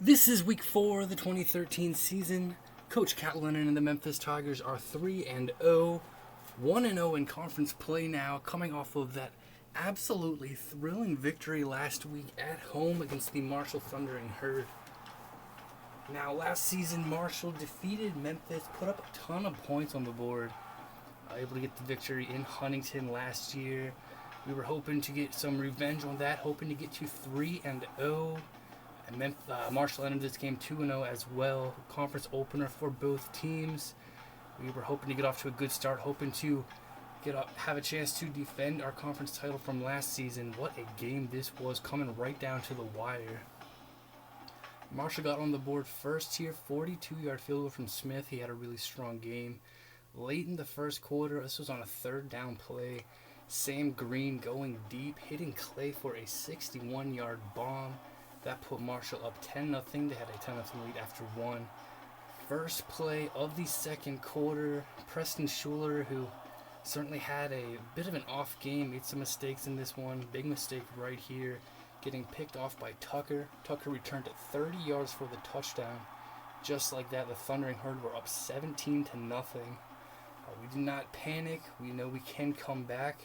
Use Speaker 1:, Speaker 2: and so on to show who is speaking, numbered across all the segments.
Speaker 1: This is week 4 of the 2013 season. Coach Catlin and the Memphis Tigers are 3-0, 1-0 in conference play now, coming off of that absolutely thrilling victory last week at home against the Marshall Thundering Herd. Now, last season, Marshall defeated Memphis, put up a ton of points on the board, able to get the victory in Huntington last year. We were hoping to get some revenge on that, hoping to get to 3-0. And Marshall ended this game 2-0 as well. Conference opener for both teams. We were hoping to get off to a good start, hoping to have a chance to defend our conference title from last season. What a game this was, coming right down to the wire. Marshall got on the board first here, 42-yard field goal from Smith. He had a really strong game. Late in the first quarter, this was on a third down play. Sam Green going deep, hitting Clay for a 61-yard bomb. That put Marshall up 10-0. They had a 10-0 lead after one. First play of the second quarter, Preston Schuler, who certainly had a bit of an off game, made some mistakes in this one. Big mistake right here, getting picked off by Tucker. Tucker returned it 30 yards for the touchdown. Just like that, the Thundering Herd were up 17-0. We did not panic. We know we can come back.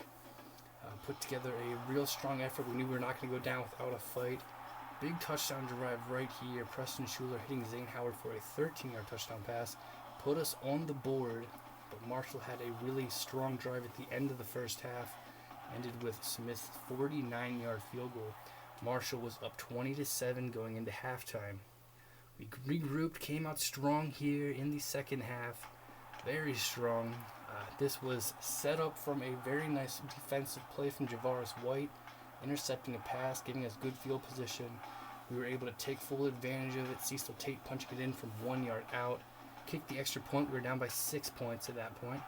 Speaker 1: Put together a real strong effort. We knew we were not going to go down without a fight. Big touchdown drive right here. Preston Schuler hitting Zane Howard for a 13-yard touchdown pass. Put us on the board, but Marshall had a really strong drive at the end of the first half. Ended with Smith's 49-yard field goal. Marshall was up 20-7 going into halftime. We regrouped, came out strong here in the second half. Very strong. This was set up from a very nice defensive play from Javaris White, intercepting a pass, giving us good field position. We were able to take full advantage of it. Cecil Tate punching it in from 1 yard out. Kicked the extra point. We were down by 6 points at that point.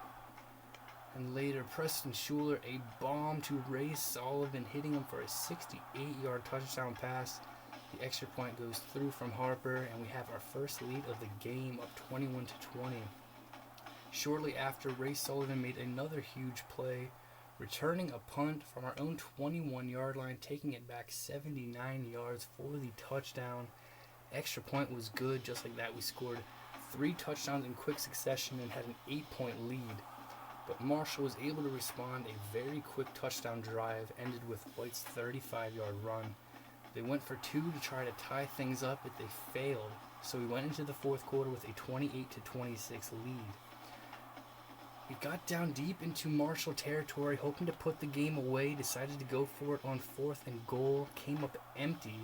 Speaker 1: And later, Preston Schuler, a bomb to Ray Sullivan, hitting him for a 68-yard touchdown pass. The extra point goes through from Harper, and we have our first lead of the game, up 21-20. Shortly after, Ray Sullivan made another huge play, returning a punt from our own 21-yard line, taking it back 79 yards for the touchdown. Extra point was good. Just like that, we scored 3 touchdowns in quick succession and had an 8-point lead. But Marshall was able to respond. A very quick touchdown drive ended with White's 35-yard run. They went for 2 to try to tie things up, but they failed. So we went into the fourth quarter with a 28-26 lead. We got down deep into Marshall territory, hoping to put the game away, decided to go for it on 4th and goal, came up empty,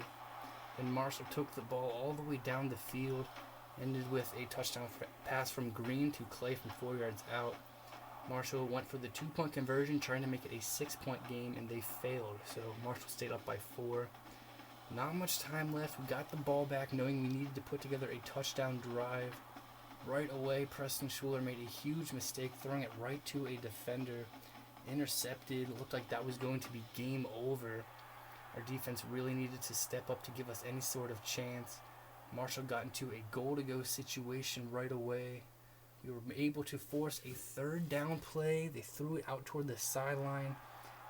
Speaker 1: and Marshall took the ball all the way down the field, ended with a touchdown pass from Green to Clay from 4 yards out. Marshall went for the 2-point conversion, trying to make it a 6-point game, and they failed, so Marshall stayed up by 4. Not much time left. We got the ball back, knowing we needed to put together a touchdown drive. Right away, Preston Schuler made a huge mistake, throwing it right to a defender. Intercepted. Looked like that was going to be game over. Our defense really needed to step up to give us any sort of chance. Marshall got into a goal-to-go situation right away. We were able to force a third down play. They threw it out toward the sideline.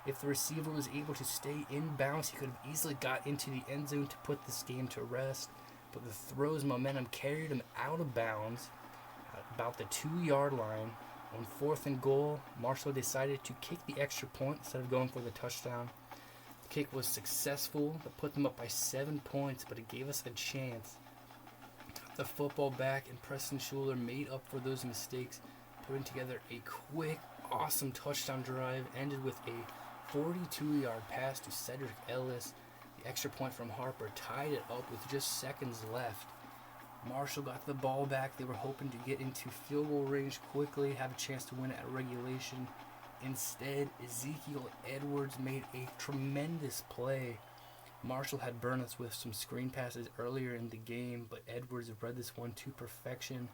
Speaker 1: If the receiver was able to stay in bounds, he could have easily got into the end zone to put this game to rest. But the throw's momentum carried him out of bounds about the 2-yard line. On 4th and goal, Marshall decided to kick the extra point instead of going for the touchdown. The kick was successful. It put them up by 7 points, but it gave us a chance. The football back, and Preston Schuler made up for those mistakes, putting together a quick, awesome touchdown drive. Ended with a 42-yard pass to Cedric Ellis. The extra point from Harper tied it up with just seconds left. Marshall got the ball back. They were hoping to get into field goal range quickly, have a chance to win it at regulation. Instead, Ezekiel Edwards made a tremendous play. Marshall had burned us with some screen passes earlier in the game, but Edwards read this one to perfection.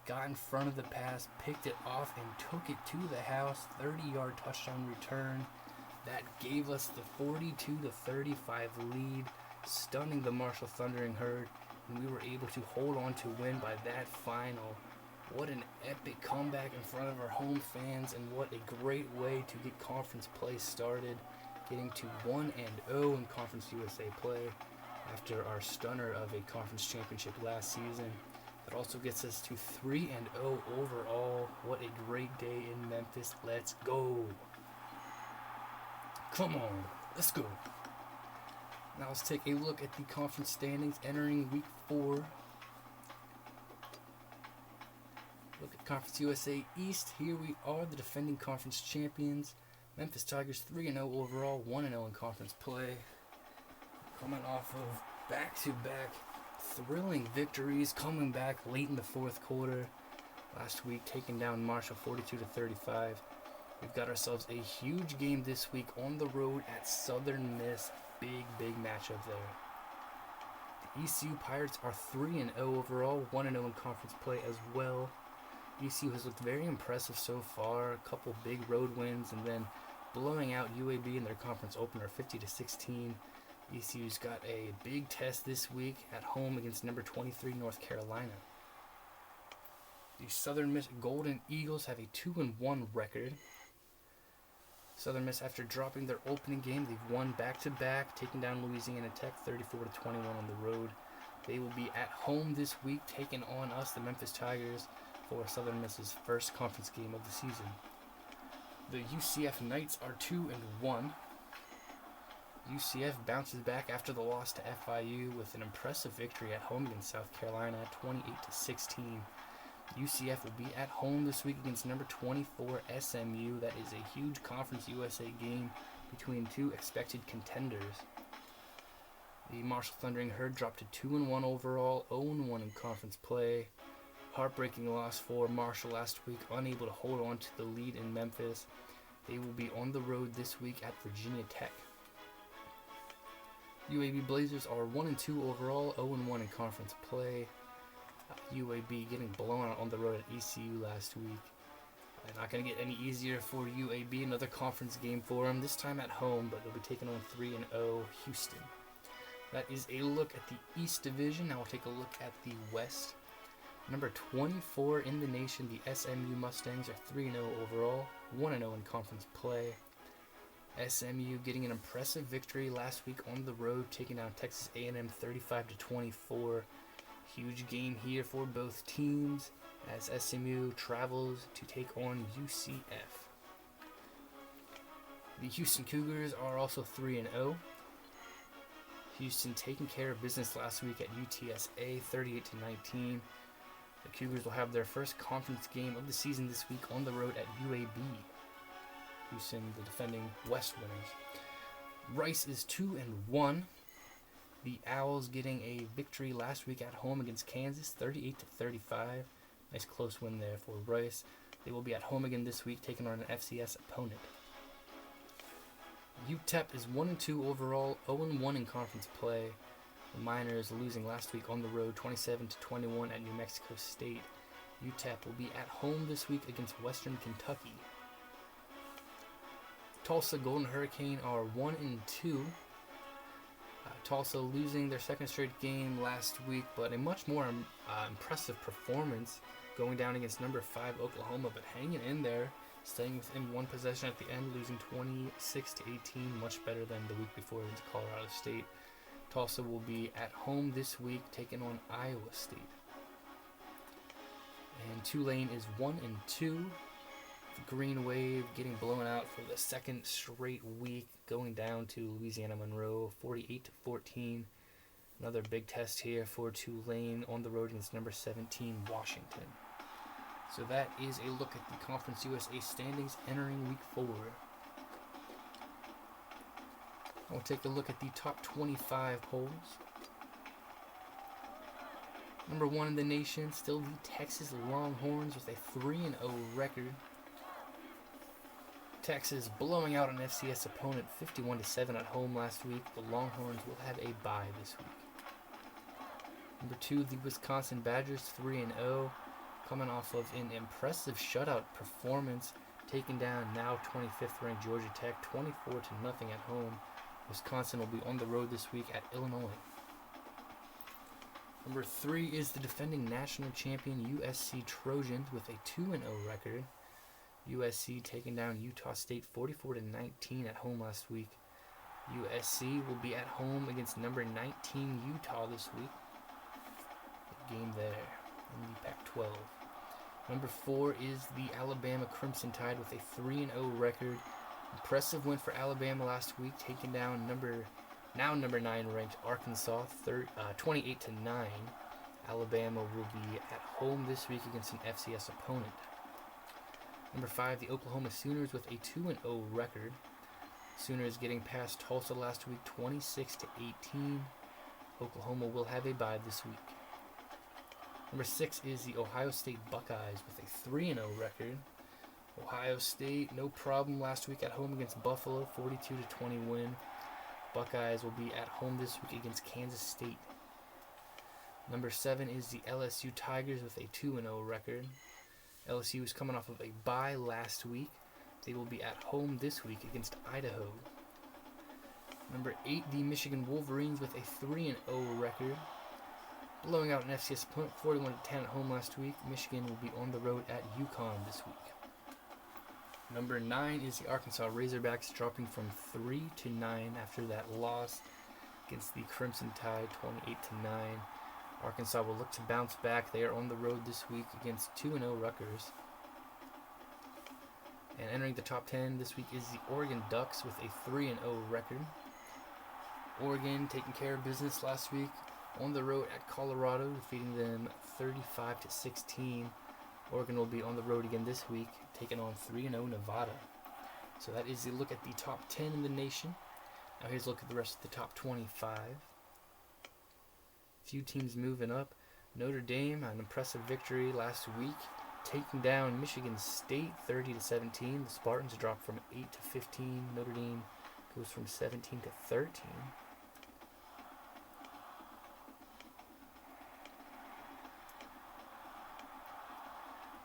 Speaker 1: Got in front of the pass, picked it off, and took it to the house. 30-yard touchdown return. That gave us the 42-35 lead, stunning the Marshall Thundering Herd, and we were able to hold on to win by that final. What an epic comeback in front of our home fans, and what a great way to get conference play started, getting to 1-0 in Conference USA play. after our stunner of a conference championship last season. That also gets us to 3-0 overall. What a great day in Memphis. Let's go. Come on, let's go. Now let's take a look at the conference standings entering week 4. Look at Conference USA East. Here we are, the defending conference champions. Memphis Tigers 3-0 overall, 1-0 in conference play. Coming off of back-to-back thrilling victories, coming back late in the fourth quarter. Last week, taking down Marshall 42-35. We've got ourselves a huge game this week on the road at Southern Miss. Big matchup there. The ECU Pirates are 3-0 overall, 1-0 in conference play as well. ECU has looked very impressive so far. A couple big road wins and then blowing out UAB in their conference opener 50-16. ECU's got a big test this week at home against number 23 North Carolina. The Southern Miss Golden Eagles have a 2-1 record. Southern Miss, after dropping their opening game, they've won back-to-back, taking down Louisiana Tech 34-21 on the road. They will be at home this week, taking on us, the Memphis Tigers, for Southern Miss's first conference game of the season. The UCF Knights are 2-1. UCF bounces back after the loss to FIU with an impressive victory at home against South Carolina, 28-16. UCF will be at home this week against number 24 SMU. That is a huge Conference USA game between two expected contenders. The Marshall Thundering Herd dropped to 2-1 overall, 0-1 in conference play. Heartbreaking loss for Marshall last week, unable to hold on to the lead in Memphis. They will be on the road this week at Virginia Tech. UAB Blazers are 1-2 overall, 0-1 in conference play. UAB getting blown out on the road at ECU last week. Not going to get any easier for UAB. Another conference game for them, this time at home, but they'll be taking on 3-0 Houston. That is a look at the East Division. Now we'll take a look at the West. Number 24 in the nation, the SMU Mustangs are 3-0 overall, 1-0 in conference play. SMU getting an impressive victory last week on the road, taking down Texas A&M 35-24. Huge game here for both teams as SMU travels to take on UCF. The Houston Cougars are also 3-0. Houston taking care of business last week at UTSA 38-19. The Cougars will have their first conference game of the season this week on the road at UAB. Houston, the defending West winners. Rice is 2-1. The Owls getting a victory last week at home against Kansas, 38-35. Nice close win there for Rice. They will be at home again this week, taking on an FCS opponent. UTEP is 1-2 overall, 0-1 in conference play. The Miners losing last week on the road, 27-21 at New Mexico State. UTEP will be at home this week against Western Kentucky. Tulsa Golden Hurricane are 1-2. Tulsa losing their second straight game last week, but a much more impressive performance going down against number 5 Oklahoma, but hanging in there, staying within one possession at the end, losing 26-18, much better than the week before against Colorado State. Tulsa will be at home this week, taking on Iowa State. And Tulane is 1-2. The Green Wave getting blown out for the second straight week, going down to Louisiana Monroe, 48-14. Another big test here for Tulane on the road against number 17 Washington. So that is a look at the Conference USA standings entering week 4. We'll take a look at the top 25 polls. Number 1 in the nation, still the Texas Longhorns with a 3-0 record. Texas blowing out an FCS opponent 51-7 at home last week. The Longhorns will have a bye this week. Number 2, the Wisconsin Badgers 3-0, coming off of an impressive shutout performance, taking down now 25th ranked Georgia Tech 24-0 at home. Wisconsin will be on the road this week at Illinois. Number 3 is the defending national champion USC Trojans with a 2-0 record. USC taking down Utah State 44-19 at home last week. USC will be at home against number 19 Utah this week. Big game there in the Pac-12. Number 4 is the Alabama Crimson Tide with a 3-0 record. Impressive win for Alabama last week, taking down number 9 ranked Arkansas 28-9. Alabama will be at home this week against an FCS opponent. Number 5, the Oklahoma Sooners with a 2-0 record. Sooners getting past Tulsa last week 26-18. Oklahoma will have a bye this week. Number 6 is the Ohio State Buckeyes with a 3-0 record. Ohio State, no problem last week at home against Buffalo, 42-20 win. Buckeyes will be at home this week against Kansas State. Number 7 is the LSU Tigers with a 2-0 record. LSU is coming off of a bye last week. They will be at home this week against Idaho. Number 8, the Michigan Wolverines with a 3-0 record. Blowing out an FCS opponent 41-10 at home last week. Michigan will be on the road at UConn this week. Number 9 is the Arkansas Razorbacks, dropping from 3-9 after that loss against the Crimson Tide 28-9. Arkansas will look to bounce back. They are on the road this week against 2-0 Rutgers. And entering the top 10 this week is the Oregon Ducks with a 3-0 record. Oregon taking care of business last week on the road at Colorado, defeating them 35-16. Oregon will be on the road again this week, taking on 3-0 Nevada. So that is a look at the top 10 in the nation. Now here's a look at the rest of the top 25. Few teams moving up. Notre Dame, an impressive victory last week, taking down Michigan State 30-17. The Spartans dropped from 8-15. Notre Dame goes from 17-13.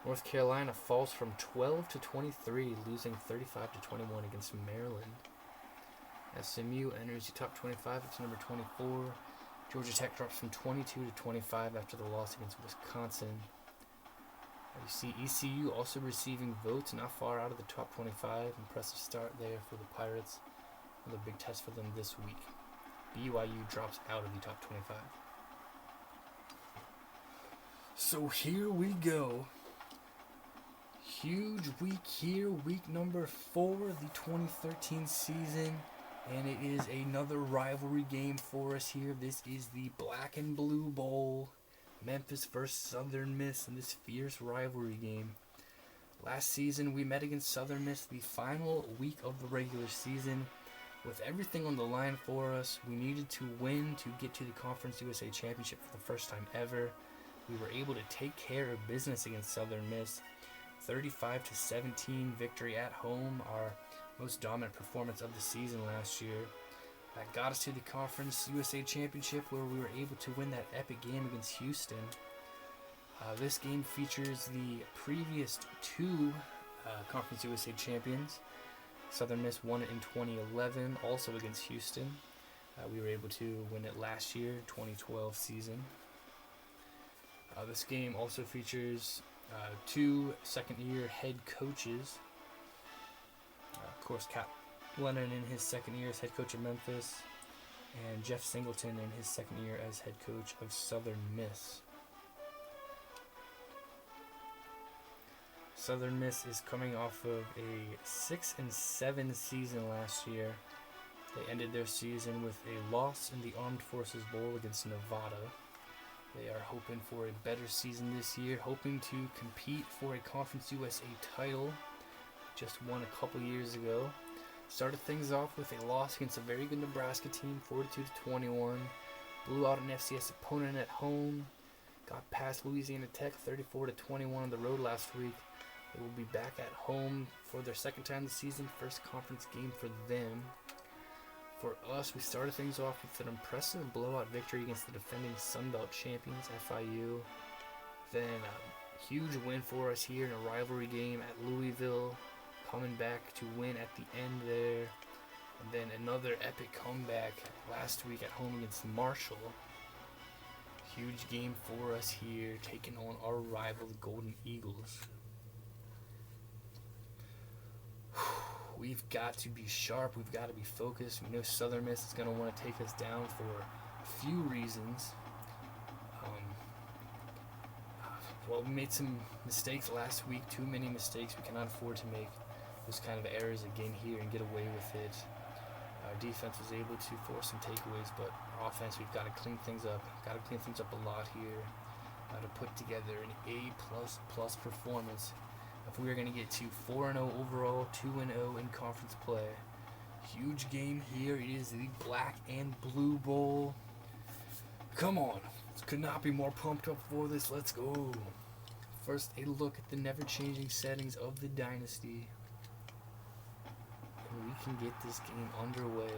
Speaker 1: North Carolina falls from 12-23, losing 35-21 against Maryland. SMU enters the top 25. It's number 24. Georgia Tech drops from 22-25 after the loss against Wisconsin. You see ECU also receiving votes, not far out of the top 25. Impressive start there for the Pirates. Another big test for them this week. BYU drops out of the top 25. So here we go. Huge week here, week number 4 of the 2013 season. And it is another rivalry game for us here. This is the Black and Blue Bowl. Memphis versus Southern Miss in this fierce rivalry game. Last season, we met against Southern Miss the final week of the regular season. With everything on the line for us, we needed to win to get to the Conference USA Championship for the first time ever. We were able to take care of business against Southern Miss. 35-17 victory at home, our most dominant performance of the season last year. That got us to the Conference USA Championship, where we were able to win that epic game against Houston. This game features the previous 2 Conference USA champions. Southern Miss won it in 2011, also against Houston. We were able to win it last year, 2012 season. This game also features 2 second-year head coaches. Of course, Cap Lennon in his second year as head coach of Memphis, and Jeff Singleton in his second year as head coach of Southern Miss. Southern Miss is coming off of a 6-7 season last year. They ended their season with a loss in the Armed Forces Bowl against Nevada. They are hoping for a better season this year, hoping to compete for a Conference USA title. Just won a couple years ago. Started things off with a loss against a very good Nebraska team, 42-21. Blew out an FCS opponent at home. Got past Louisiana Tech, 34-21 on the road last week. They will be back at home for their second time this season, first conference game for them. For us, we started things off with an impressive blowout victory against the defending Sun Belt champions, FIU. Then a huge win for us here in a rivalry game at Louisville, coming back to win at the end there. And then another epic comeback last week at home against Marshall. Huge game for us here, taking on our rival, the Golden Eagles. we've got to be sharp. We've got to be focused. We know Southern Miss is going to want to take us down for a few reasons. Well, we made some mistakes last week, too many mistakes. We cannot afford to make those kind of errors again here and get away with it. Our defense was able to force some takeaways, but our offense, we've got to clean things up. Got to clean things up a lot here. Got to put together an A++ performance if we are going to get to 4-0 overall, 2-0 in conference play. Huge game here. It is the Black and Blue Bowl. Come on. Could not be more pumped up for this. Let's go. First, a look at the never-changing settings of the dynasty. And we can get this game underway.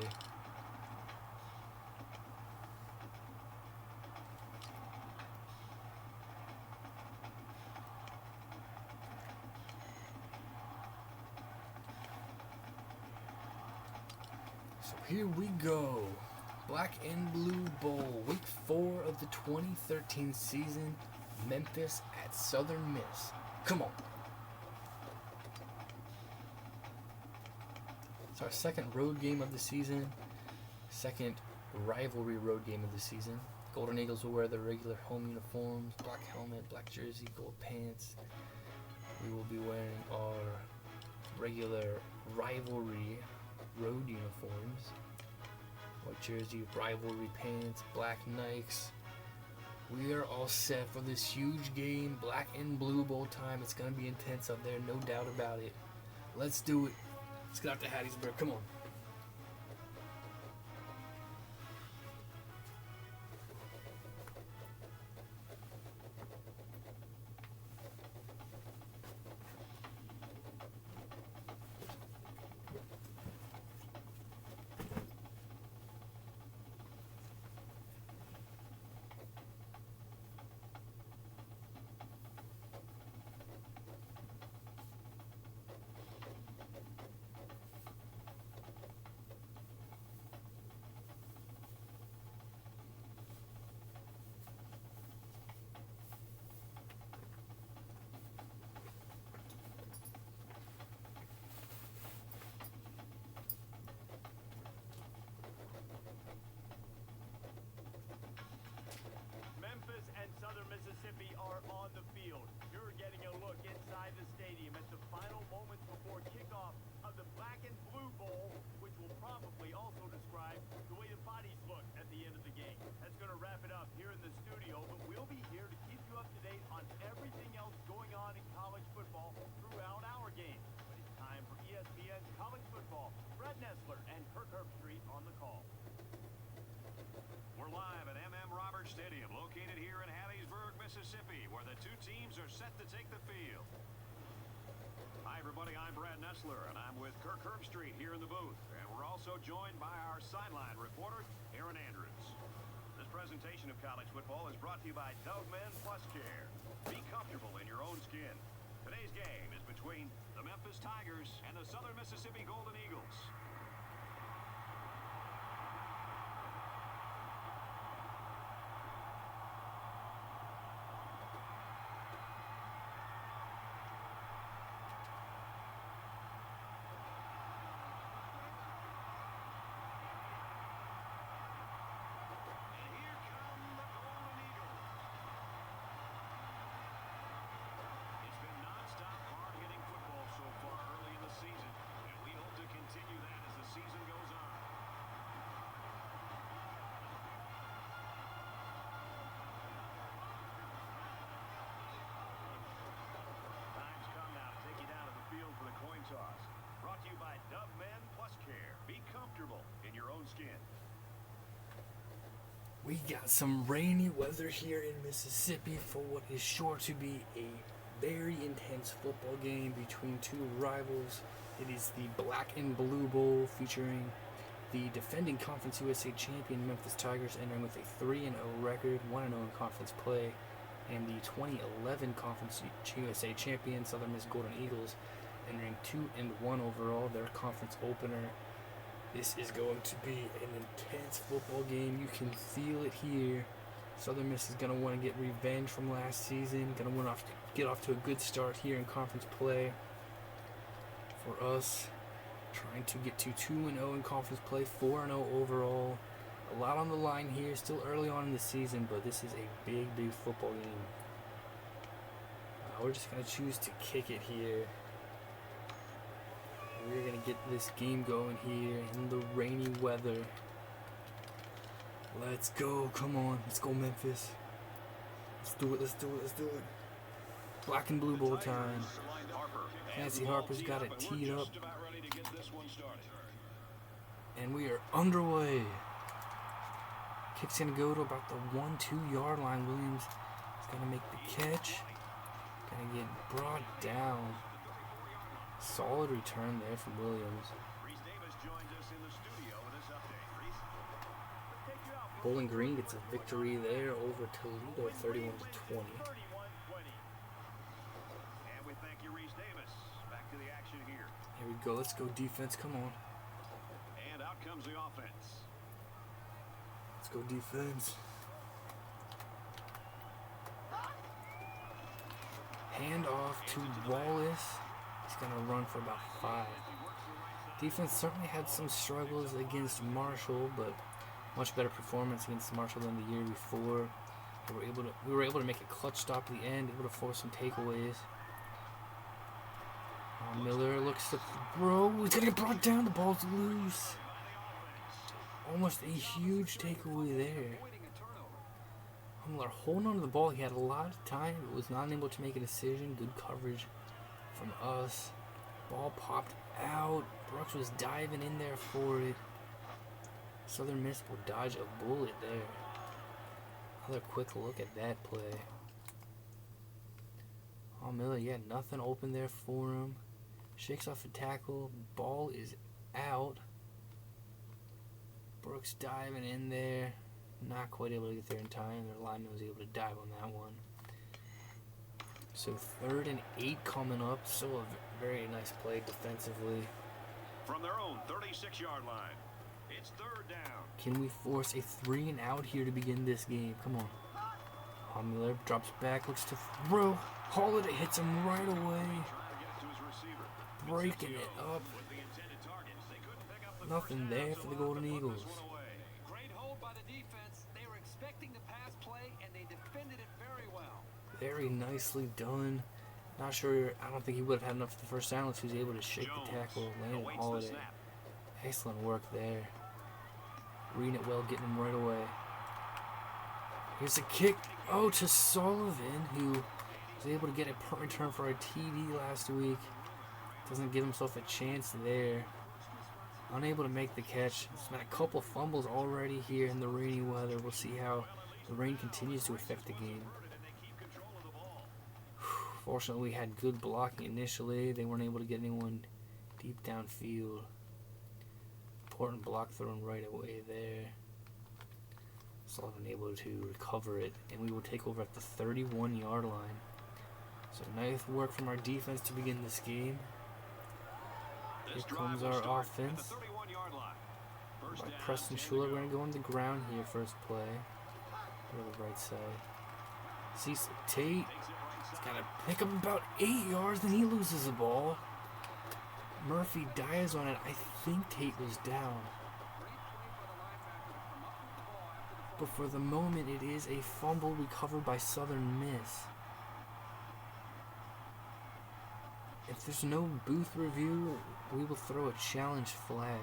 Speaker 1: So here we go. Black and Blue Bowl, Week 4 of the 2013 season. Memphis at Southern Miss. Come on. It's our second road game of the season. Second rivalry road game of the season. Golden Eagles will wear their regular home uniforms. Black helmet, black jersey, gold pants. We will be wearing our regular rivalry road uniforms. White jersey, rivalry pants, black Nikes. We are all set for this huge game. Black and Blue Bowl time. It's going to be intense up there, no doubt about it. Let's do it. Let's get out to Hattiesburg. Come on.
Speaker 2: Memphis and Southern Mississippi are on the field. You're getting a look inside the stadium at the final moments before kickoff of the Black and Blue Bowl, which will probably also describe the way the bodies look at the end of the game. That's going to wrap it up here in the studio, but we'll be here to keep you up to date on everything else going on in college football throughout our game. But it's time for ESPN's College Football. Brad Nessler and Kirk Herbstreit on the call.
Speaker 3: We're live at Roberts Stadium, located here in Hattiesburg, Mississippi, where the two teams are set to take the field. Hi, everybody. I'm Brad Nessler, and I'm with Kirk Herbstreit here in the booth. And we're also joined by our sideline reporter, Aaron Andrews. This presentation of college football is brought to you by Dove Men Plus Care. Be comfortable in your own skin. Today's game is between the Memphis Tigers and the Southern Mississippi Golden Eagles. Toss. Brought to you by Dove Men Plus Care. Be comfortable in your own skin.
Speaker 1: We got some rainy weather here in Mississippi for what is sure to be a very intense football game between two rivals. It is the Black and Blue Bowl featuring the defending Conference USA champion Memphis Tigers entering with a 3-0 record, 1-0 in conference play, and the 2011 Conference USA champion Southern Miss Golden Eagles entering 2-1 overall, their conference opener. This is going to be an intense football game. You can feel it here. Southern Miss is going to want to get revenge from last season. Going to want to get off to a good start here in conference play. For us, Trying to get to 2-0 in conference play, 4-0 overall. A lot on the line here, still early on in the season, but this is a big football game. We're just going to choose to kick it here. We're going to get this game going here in the rainy weather. Let's go, come on, let's go Memphis. Let's do it. Black and blue bowl time. Nancy Harper's got it teed up. And we are underway. Kick's going to go to about the 1-2 yard line. Williams is going to make the catch. Going to get brought down. Solid return there from Williams. Bowling Green gets a victory there over Toledo, 31-20.
Speaker 2: And we thank you, Reese Davis. Back to the action here.
Speaker 1: Here we go. Let's go defense. Come on.
Speaker 3: And out comes the offense.
Speaker 1: Let's go defense. Hand off to Wallace. He's going to run for about 5. Defense certainly had some struggles against Marshall, but much better performance against Marshall than the year before. We were able to make a clutch stop at the end, able to force some takeaways. Miller looks to throw. He's going to get brought down. The ball's loose. Almost a huge takeaway there. Miller holding on to the ball. He had a lot of time, but was not able to make a decision. Good coverage from us. Ball popped out. Brooks was diving in there for it. Southern Miss will dodge a bullet there. Another quick look at that play. Miller, yeah, nothing open there for him. Shakes off a tackle. Ball is out. Brooks diving in there. Not quite able to get there in time. Their lineman was able to dive on that one. So 3rd and 8 coming up. So a very nice play defensively.
Speaker 3: From their own 36-yard line, it's 3rd down.
Speaker 1: Can we force a 3 and out here to begin this game? Come on. Miller drops back, looks to throw. Holiday hits him right away. Breaking it up. Nothing there for the Golden Eagles.
Speaker 4: Great hold by the defense. They were expecting the pass play and they defended it very well.
Speaker 1: Very nicely done. Not sure, I don't think he would have had enough the first down unless he was able to shake the tackle. Landon Holiday. Excellent work there. Reading it well, getting him right away. Here's a kick. Oh, to Sullivan, who was able to get a punt return for a TD last week. Doesn't give himself a chance there. Unable to make the catch. There's been a couple fumbles already here in the rainy weather. We'll see how the rain continues to affect the game. Fortunately, we had good blocking initially. They weren't able to get anyone deep downfield. Important block thrown right away there. Sullivan able to recover it, and we will take over at the 31-yard line. So nice work from our defense to begin this game. Here comes our offense. By Preston Schuler, we're going to go on the ground here first play. Go to the right side. Cecil Tate. He's got to pick up about 8 yards, then he loses the ball. Murphy dives on it. I think Tate was down. But for the moment, it is a fumble recovered by Southern Miss. If there's no booth review, we will throw a challenge flag.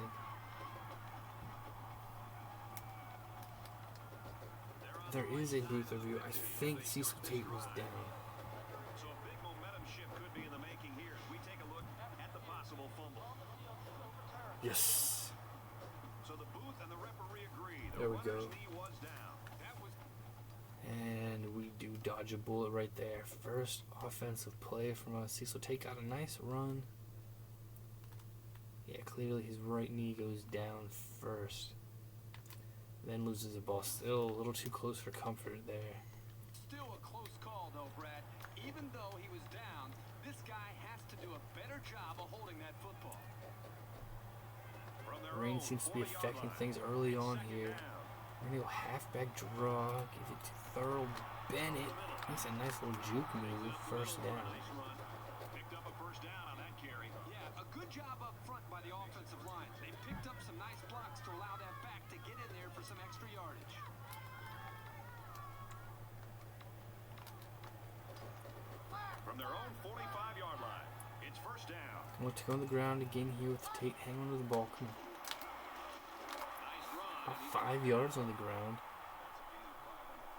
Speaker 1: There is a booth review. I think Cecil Tate was down.
Speaker 3: So a big momentum shift could be in the making here as we take a look at the possible fumble.
Speaker 1: Yes.
Speaker 3: So the booth and the referee agree.
Speaker 1: There we go.
Speaker 3: Knee was down.
Speaker 1: And we do dodge a bullet right there. First offensive play from us. Cecil Tate got a nice run. Yeah, clearly his right knee goes down first. Then loses the ball. Still a little too close for comfort there.
Speaker 4: Still a close call though, Brad. Even though he was down, this guy has to do a better job of holding that football.
Speaker 1: Rain seems to be affecting things early on here. We're going to go halfback draw. Give it to Thurl Bennett. That's a nice little juke move. First down.
Speaker 3: Picked up a first down on that carry.
Speaker 4: Yeah, a good job up front by the offensive
Speaker 3: first down.
Speaker 1: I want to go on the ground again here with Tate. Hang on to the ball. Come on.
Speaker 3: Nice run.
Speaker 1: About 5 yards on the ground.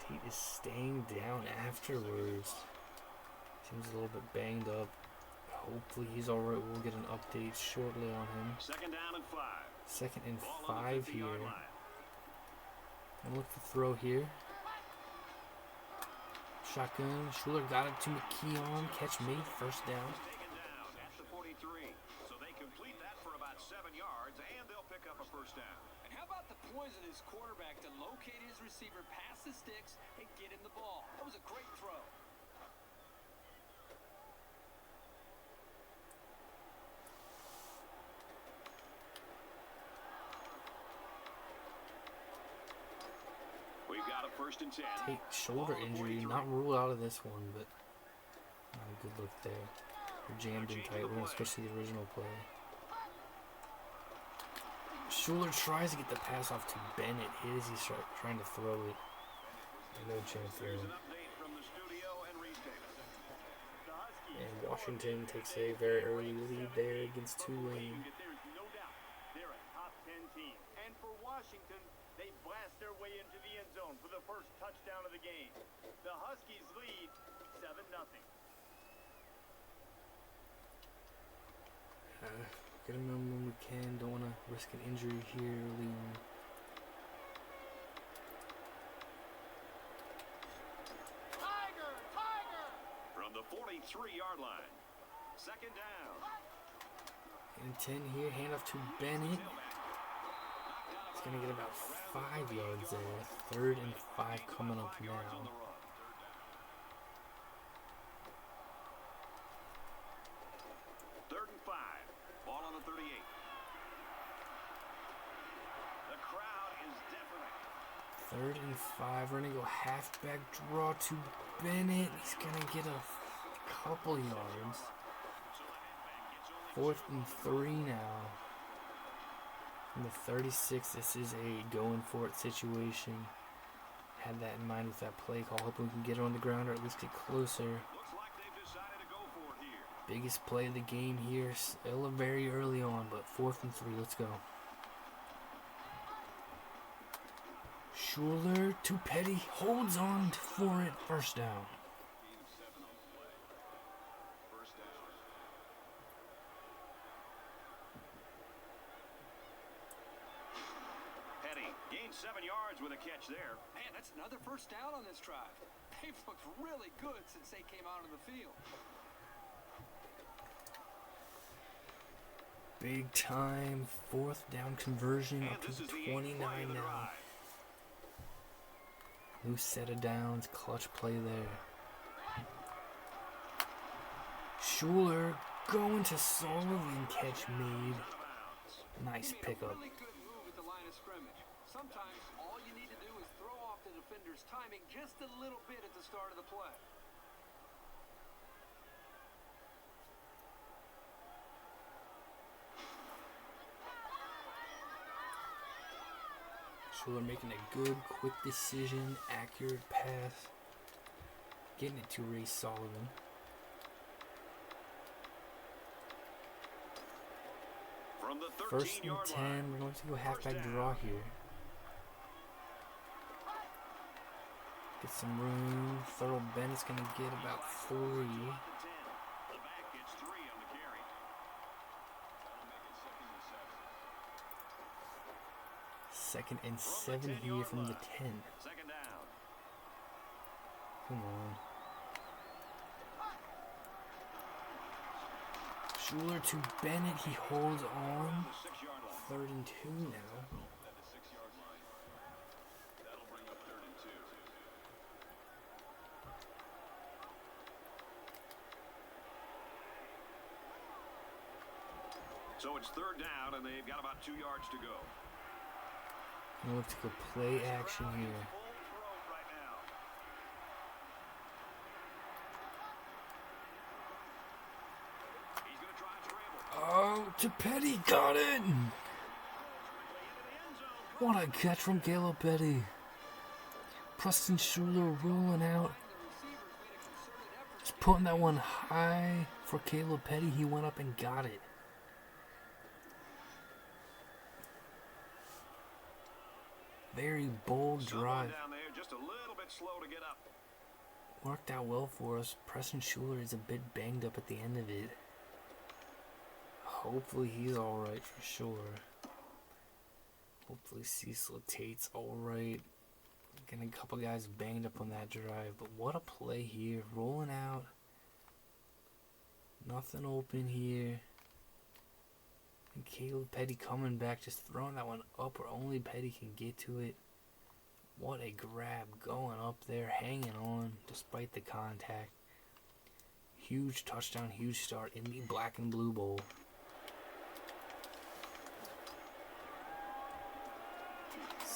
Speaker 1: Tate is staying down afterwards. Seems a little bit banged up. Hopefully he's alright. We'll get an update shortly on him.
Speaker 3: Second down and 5.
Speaker 1: Second and
Speaker 3: Ball on the
Speaker 1: 5 here.
Speaker 3: 50-yard line.
Speaker 1: I'm looking for throw here. Shotgun. Schuler got it to McKeon. Catch made. First down.
Speaker 3: Taken down at the 43. So they complete that for about 7 yards, and they'll pick up a first down.
Speaker 4: And how about the poise of this quarterback to locate his receiver, pass the sticks, and get him the ball? That was a great throw.
Speaker 3: We've got a first and 10.
Speaker 1: Tate shoulder
Speaker 3: Ball on
Speaker 1: injury.
Speaker 3: 43.
Speaker 1: Not ruled out of this one, but not a good look there. We're jammed in tight. We're going to switch to the original play. Schuler tries to get the pass off to Bennett. He's trying to throw it. No chance there.
Speaker 3: Here's an update from the studio and retail.
Speaker 2: The Huskies
Speaker 1: And Washington takes a very early lead there against Tulane.
Speaker 2: There's no doubt they're a top 10 team. And for Washington, they blast their way into the end zone for the first touchdown of the game. The Huskies lead 7-0.
Speaker 1: Get him in when we can. Don't want to risk an injury here early on.
Speaker 3: From the 43-yard line. Second down.
Speaker 1: And 10 here. Handoff to Bennett. He's going to get about 5 yards there. Third and 5 coming up
Speaker 3: 5 yards on
Speaker 1: now.
Speaker 3: the run. Third and 5. Ball on the 38. The crowd is deafening.
Speaker 1: Third and 5. We're going to go halfback draw to Bennett. He's going to get a couple yards. Fourth and 3 now. From the 36, this is a going for it situation. Had that in mind with that play call. Hoping we can get it on the ground or at least get closer.
Speaker 3: Looks like they've decided to go for it here.
Speaker 1: Biggest play of the game here. Still very early on, but 4th and 3. Let's go. Schuler to Petty. Holds on for it. First down.
Speaker 3: Petty gained 7 yards with a catch there.
Speaker 4: Man, that's another first down on this drive. They've looked really good since they came out on the field.
Speaker 1: Big time 4th down conversion
Speaker 3: And
Speaker 1: up to
Speaker 3: this
Speaker 1: the
Speaker 3: is the 8th
Speaker 1: 29
Speaker 3: play of the
Speaker 1: now.
Speaker 3: drive.
Speaker 1: New set of downs, clutch play there. Schuler going to Sullivan, catch made. Nice
Speaker 4: He made
Speaker 1: pickup.
Speaker 4: a really good move at the line of scrimmage. Sometimes all you need to do is throw off the defender's timing just a little bit at the start of the play.
Speaker 1: Schuler making a good, quick decision, accurate pass. Getting it to Ray Sullivan.
Speaker 3: From the
Speaker 1: First and
Speaker 3: 13-yard
Speaker 1: 10.
Speaker 3: line.
Speaker 1: We're going to go halfback
Speaker 3: First down.
Speaker 1: draw here. Get some room. Thurl Bennett's going to get about 3.
Speaker 3: The back gets 3 on the carry.
Speaker 1: Second and 7 here from the 10.
Speaker 3: Second down.
Speaker 1: Come on. Schuler to Bennett. He holds on.
Speaker 3: The 6-yard line.
Speaker 1: Third and 2 now.
Speaker 3: At the 6-yard line. That'll bring up 3rd and 2. So it's 3rd down, and they've got about 2 yards to go.
Speaker 1: Gonna look to go play action here.
Speaker 3: Full throw right now. He's going to try and scramble.
Speaker 1: Oh, to Petty. Got it. What a catch from Caleb Petty. Preston Schuler rolling out. Just putting that one high for Caleb Petty. He went up and got it. Very bold drive.
Speaker 3: Down there, just a little bit slow to get up.
Speaker 1: Worked out well for us. Preston Schuler is a bit banged up at the end of it. Hopefully he's alright for sure. Hopefully Cecil Tate's alright. Getting a couple guys banged up on that drive. But what a play here. Rolling out. Nothing open here. And Caleb Petty coming back. Just throwing that one up where only Petty can get to it. What a grab going up there. Hanging on despite the contact. Huge touchdown. Huge start in the Black and Blue Bowl.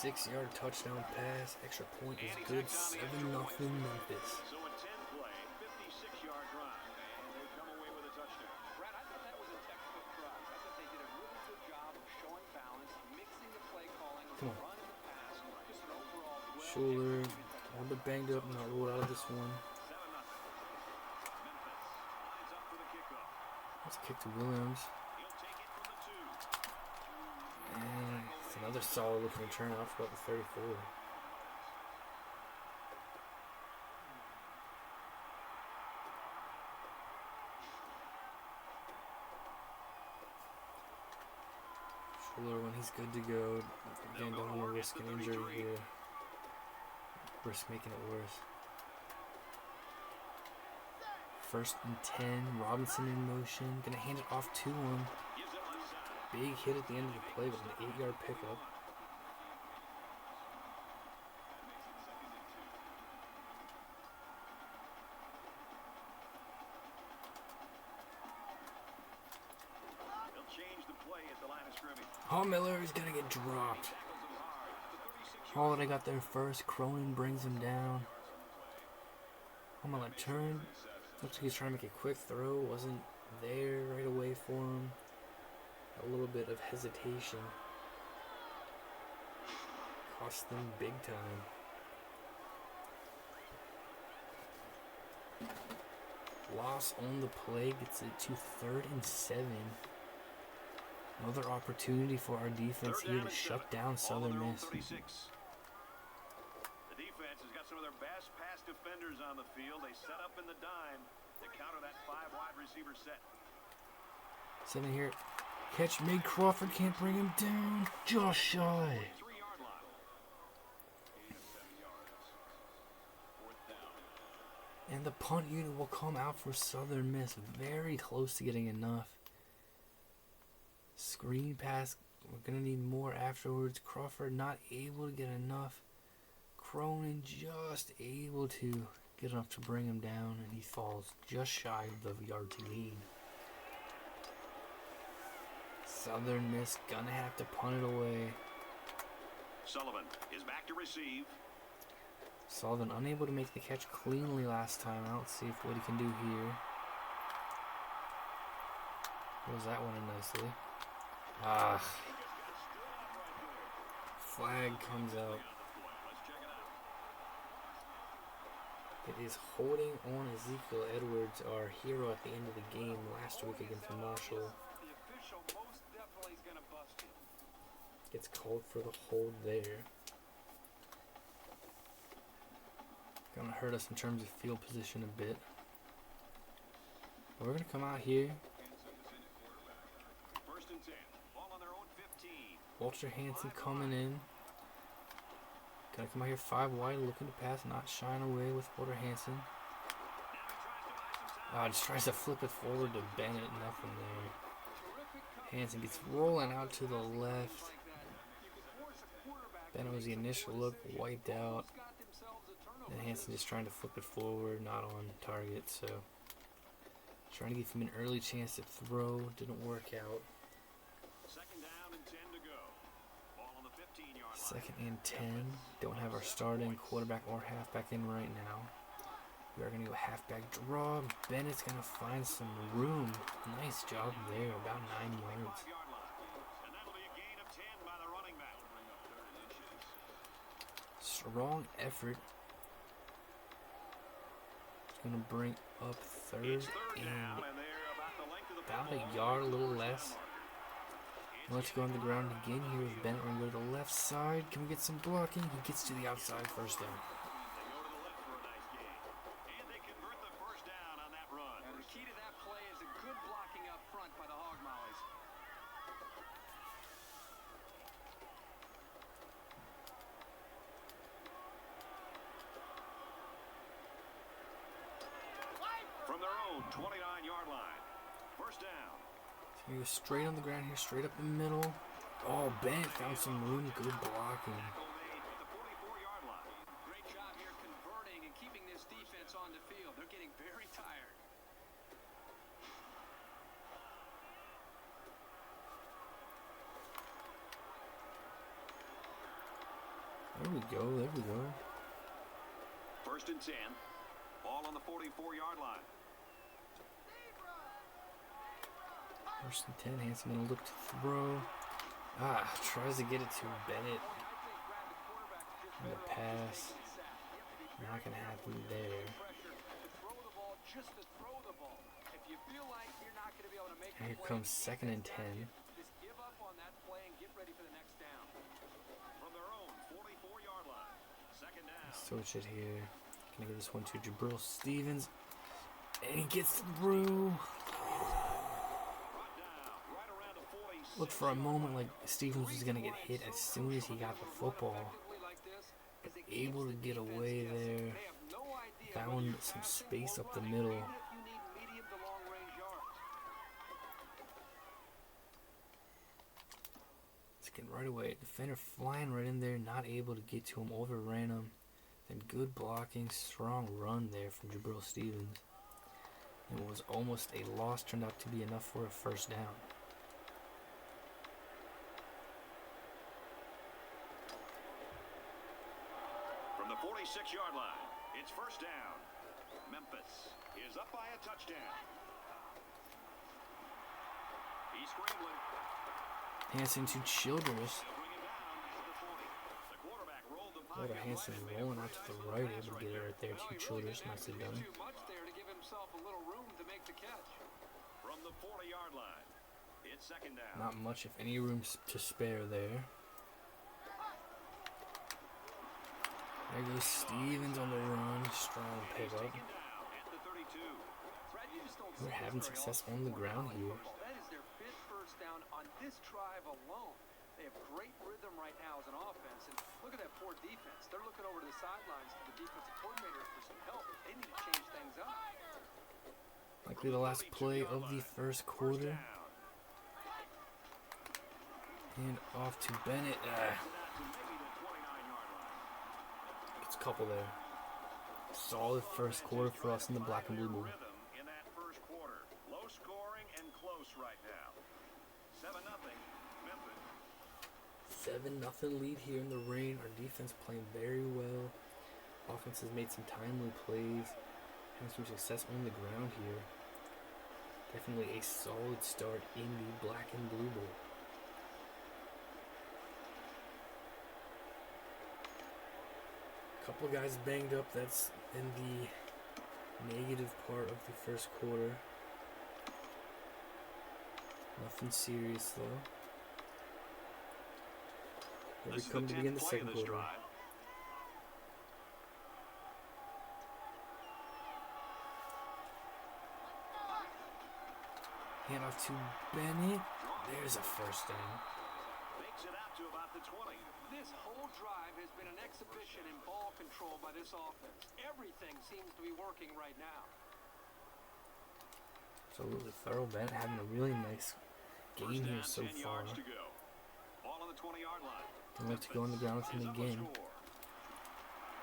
Speaker 1: 6-yard touchdown pass. Extra point is good. 7-0 Memphis.
Speaker 3: So a 10-play, 56-yard drive, and they come away with a touchdown.
Speaker 4: Brad, I thought that was a textbook drive. I thought they did a really good job of showing balance, mixing the play calling with the run and the pass. Just an overall
Speaker 1: Schuler, a little bit banged up, not ruled out of this one.
Speaker 3: 7-0. Memphis lines up for the kickoff.
Speaker 1: Let's kick to Williams.
Speaker 3: He'll take it from the 2.
Speaker 1: And it's another solid looking return out for about the 34. Schuler, when he's good to go, again, don't want to risk an injury here. Risk making it worse. 1st and 10, Robinson in motion, gonna hand it off to him. Big hit at the end of the play with an 8-yard pickup.
Speaker 3: They'll change the play at the line of scrimmage.
Speaker 1: Oh, Miller is gonna get dropped. Holiday got there first. Cronin brings him down. I'm gonna turn. Looks like he's trying to make a quick throw. Wasn't there right away for him. A little bit of hesitation. Cost them big time. Loss on the play gets it to 3rd and 7. Another opportunity for our defense here to shut down Southern Miss.
Speaker 3: 36. The defense has got some of their best pass defenders on the field. They set up in the dime to counter that 5-wide receiver set.
Speaker 1: 7 here. Catch made. Crawford can't bring him down. Just shy.
Speaker 3: 3-yard line. 8 of 7 yards. 4th down.
Speaker 1: And the punt unit will come out for Southern Miss. Very close to getting enough. Screen pass. We're going to need more afterwards. Crawford not able to get enough. Cronin just able to get enough to bring him down. And he falls just shy of the yard to gain. Southern Miss gonna have to punt it away.
Speaker 3: Sullivan is back to receive.
Speaker 1: Sullivan unable to make the catch cleanly last time. I don't see what he can do here. Rolls that one in nicely. Flag comes out. It is holding on Ezekiel Edwards, our hero at the end of the game last week against Marshall.
Speaker 4: most definitely is going to bust you.
Speaker 1: Gets called for the hold there. Gonna hurt us in terms of field position a bit. But we're gonna come out here.
Speaker 3: 1st and 10. Ball on their own 15.
Speaker 1: Walter Hanson coming in. Gonna come out here 5 wide, looking to pass, not shying away with Walter Hanson. Just tries to flip it forward to Bennett, nothing there. Hanson gets rolling out to the left. Bennett was the initial look, wiped out. And Hanson just trying to flip it forward, not on target, so trying to give him an early chance to throw, didn't work out.
Speaker 3: 2nd down and 10 to go. Ball on the 15-yard line.
Speaker 1: 2nd and 10. Don't have our starting quarterback or halfback in right now. We are going to go halfback draw. Bennett's going to find some room. Nice job there, about 9 yards.
Speaker 3: 5-yard line. And that'll be a gain of 10 by the running back.
Speaker 1: Strong effort. Gonna bring up third
Speaker 3: It's third
Speaker 1: and
Speaker 3: down, and they're about the length of the
Speaker 1: about
Speaker 3: football
Speaker 1: a yard, a
Speaker 3: at the
Speaker 1: little
Speaker 3: first down
Speaker 1: less.
Speaker 3: marker.
Speaker 1: Let's go on the ground again here with Bennett. We're going to go to the left side. Can we get some blocking? He gets to the outside, first down.
Speaker 3: They go to the left for a nice gain. And they convert the first down on that run.
Speaker 4: And the key to that play is a good blocking up front by the Hog Mollies.
Speaker 3: From their own 29-yard line. First down.
Speaker 1: So he goes straight on the ground here, straight up the middle. Oh, Bennett found some room. Good blocking.
Speaker 3: Tackle made at the 44-yard line.
Speaker 4: Great job here converting and keeping this defense on the field. They're getting very tired.
Speaker 1: There we go, there we go.
Speaker 3: First and 10. Ball on the 44-yard line.
Speaker 1: First and 10, Hanson gonna look to throw. Tries to get it to Bennett. And the pass. Not gonna happen there. And here comes second and 10.
Speaker 4: Just give up on that play and get ready for the next down.
Speaker 3: From their own 44-yard line. Second down.
Speaker 1: Switch it here. Gonna give this one to Jabril Stevens. And he gets through. Looked for a moment like Stevens was going to get hit as soon as he got the football. But able to get away there. Found some space up the middle. Let's get right away. Defender flying right in there, not able to get to him, overran him. Then good blocking, strong run there from Jabril Stevens. It was almost a loss, turned out to be enough for a first down.
Speaker 3: From the 46-yard line, it's first down. Memphis is up by a touchdown. He's scrambling.
Speaker 1: Hanson to Childress.
Speaker 3: They'll bring him down to the 40. The quarterback rolled the
Speaker 1: What a Hanson rolling out to the right, able to get it right there to Childress. Nicely done.
Speaker 4: Too much there to give himself a little room to make the catch.
Speaker 3: From the 40-yard line, it's second down.
Speaker 1: Not much, if any, room to spare there. There goes Stevens on the run. Strong pickup.
Speaker 3: Taken down at the 32.
Speaker 4: Fred, you just don't
Speaker 1: We're
Speaker 4: see
Speaker 1: having
Speaker 4: this very
Speaker 1: success
Speaker 4: often
Speaker 1: on the
Speaker 4: for
Speaker 1: ground
Speaker 4: college
Speaker 1: here.
Speaker 4: football. That is their fifth first down on this drive alone. They have great rhythm right now as an offense. And look at that poor defense. They're looking over to the sidelines to the defensive coordinator for some help. They need to change things up.
Speaker 1: Likely the last play of the first quarter. And off to Bennett. It's a couple there. Solid first quarter for us in the black and blue bowl.
Speaker 3: In that first quarter. Low scoring and close right now. 7-0 Memphis.
Speaker 1: 7-0 lead here in the rain. Our defense playing very well. Offense has made some timely plays. Having some success on the ground here. Definitely a solid start in the black and blue bowl. Couple guys banged up. That's in the negative part of the first quarter. Nothing serious though. Here we come to begin the second quarter. Hand off to Bennett. There's a first down.
Speaker 3: Makes it out to about the 20.
Speaker 4: This whole drive has been an exhibition in ball control by this offense. Everything seems to be working right now.
Speaker 1: Absolutely thorough. Bennett having a really nice game here so far.
Speaker 3: To go. Ball on the 20-yard line.
Speaker 1: I'd like to go on the ground with him again.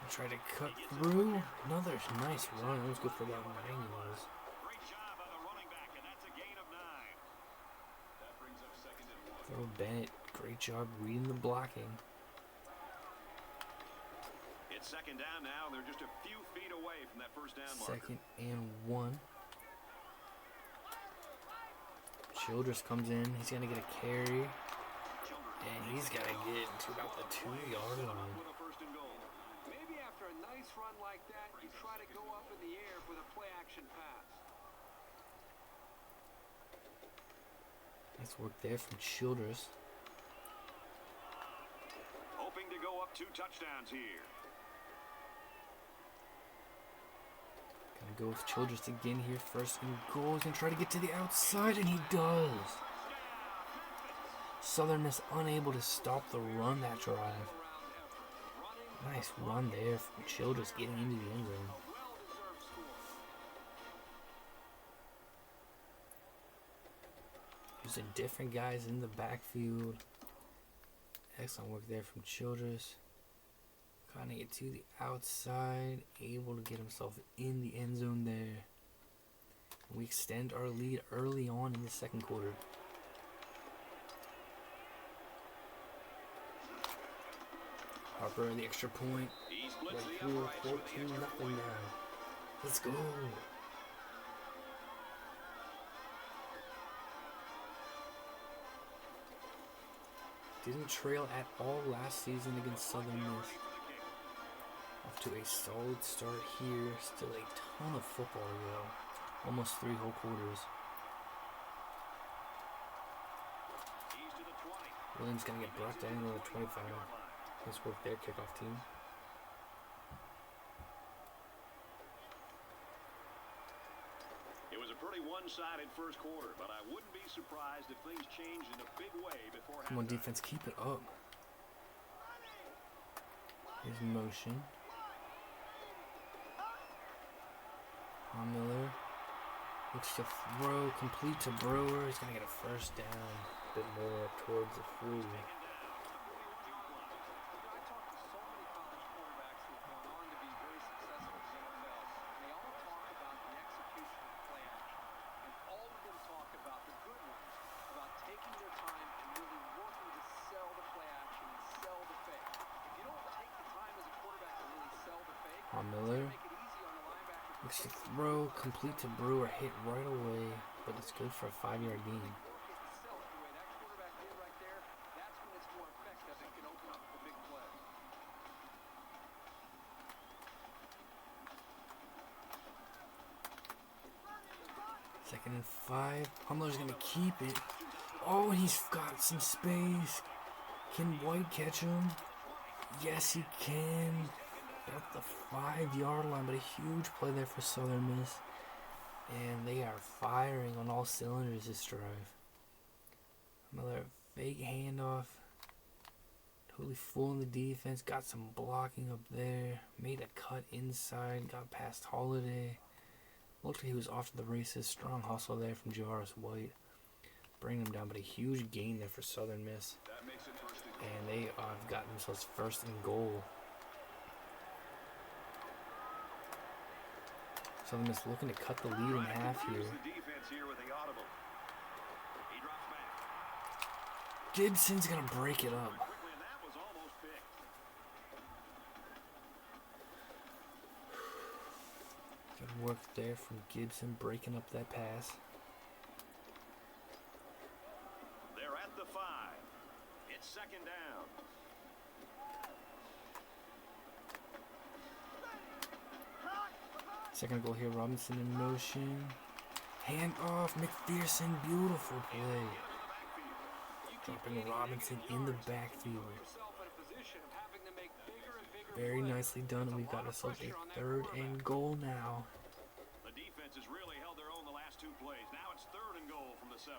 Speaker 1: Try to cut through. Another nice run. That was good for about 9 yards.
Speaker 3: Great job by the running back, and that's a gain of 9. That brings up second and 1.
Speaker 1: Throw Bennett. Great job reading the blocking.
Speaker 3: It's second down now, and they're just a few feet away from that first down marker.
Speaker 1: Second and 1. Childress comes in. He's going to get a carry. And he's got to get to about the 2-yard line.
Speaker 3: With a first and goal.
Speaker 4: Maybe after a nice run like that, you try to go up in the air with a play option pass.
Speaker 1: Nice work there from Childress.
Speaker 3: Hoping to go up 2 touchdowns here.
Speaker 1: Gonna go with Childress again here. First and goal. He's gonna try to get to the outside, and he does. Southern Miss unable to stop the run that drive. Nice run there from Childress getting into the end zone. Using different guys in the backfield. Excellent work there from Childress. Trying to get to the outside. Able to get himself in the end zone there. And we extend our lead early on in the second quarter. Harper, the extra point. Right here, 14-0 now. Let's go. Didn't trail at all last season against Southern Miss. Off to a solid start here. Still a ton of football to go. Almost 3 whole quarters. Williams gonna get brought down to the 25. Nice work there, kickoff team.
Speaker 3: It was a pretty one-sided first quarter, but I wouldn't be surprised if things changed in a big way before halftime.
Speaker 1: Come on, defense, keep it up. Here's motion. Miller looks to throw, complete to Brewer. He's gonna get a first down. A bit more up towards the 40. Miller looks to throw, complete to Brewer, hit right away, but it's good for a 5-yard gain. Second and 5. Humler's gonna keep it. Oh, he's got some space. Can White catch him? Yes, he can. At the 5-yard line, but a huge play there for Southern Miss. And they are firing on all cylinders this drive. Another fake handoff. Totally fooling the defense. Got some blocking up there. Made a cut inside. Got past Holiday. Looked like he was off to the races. Strong hustle there from Javaris White. Bringing him down, but a huge gain there for Southern Miss. And they have gotten themselves first and goal. Southern Miss looking to cut the lead in half here. Gibson's going to break it up. Good work there from Gibson, breaking up that pass.
Speaker 3: They're at the 5. It's second down.
Speaker 1: Second goal here, Robinson in motion. Hand off, McPherson, beautiful play. Dropping Robinson in the backfield. Very nicely done, and we've got ourselves a 3rd and goal now.
Speaker 3: The defense has really held their own the last 2 plays. Now it's 3rd and goal from the 7.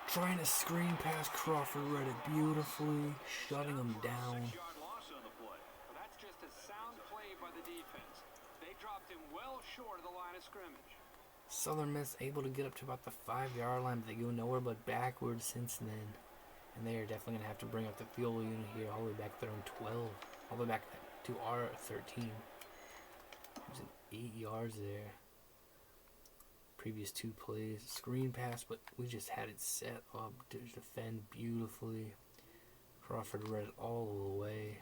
Speaker 1: Trying to screen past Crawford, read it beautifully, shutting him down.
Speaker 4: That's just a sound play by the defense. They dropped him well short of the line of scrimmage.
Speaker 1: Southern Miss able to get up to about the 5-yard line, but they go nowhere but backwards since then. And they are definitely going to have to bring up the field goal unit here all the way back to their own 12. All the way back to our 13. There's an 8 yards there. Previous 2 plays, screen pass, but we just had it set up to defend beautifully. Crawford read it all the way.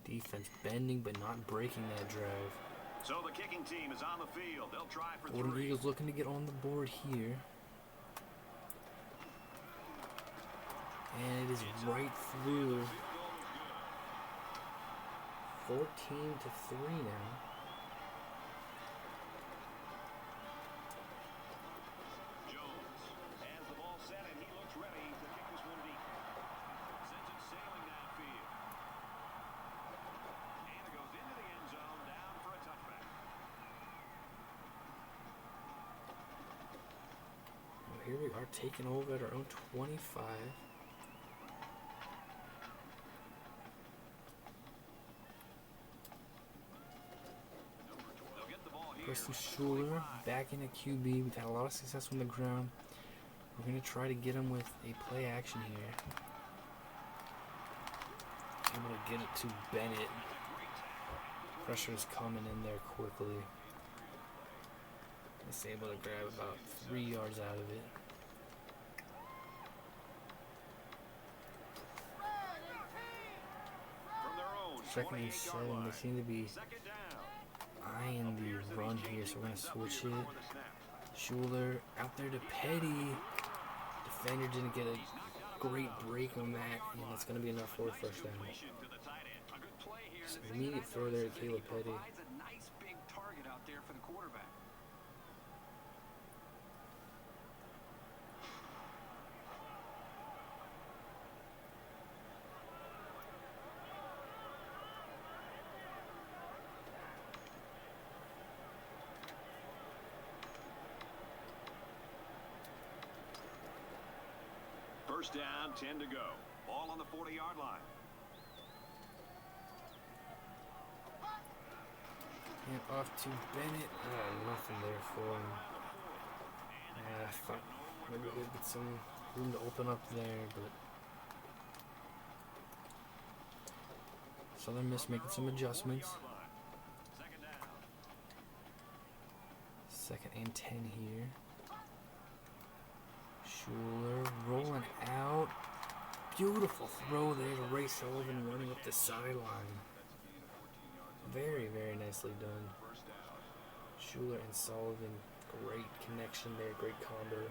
Speaker 1: Defense bending but not breaking that drive.
Speaker 3: So the kicking team is on the field. They'll try for 3.
Speaker 1: Golden Eagles looking to get on the board here. And it is right through. 14-3 now.
Speaker 3: Jones has the ball set, and he looks ready to kick this one deep. Sends it sailing downfield. And it goes into the end zone, down for a touchback.
Speaker 1: Well, here we are taking over at our own 25. Preston Schuler back in at QB. We've had a lot of success on the ground. We're going to try to get him with a play action here. Able to get it to Bennett. Pressure is coming in there quickly. He's able to grab about 3 yards out of it. Second and 7. They seem to be eyeing the run here, so we're going to switch it. Schuler out there to Petty. Defender didn't get a great break on that, and it's going to be enough for a first down. So immediate throw there to Caleb Petty.
Speaker 3: First down, 10 to go. Ball on the 40-yard line.
Speaker 1: And off to Bennett. Nothing there for him. I thought maybe we'd get some room to open up there, but Southern Miss making some adjustments. Second and 10 here. Schuler rolling out. Beautiful throw there to Ray Sullivan running up the sideline. Very, very nicely done. Schuler and Sullivan, great connection there, great combo.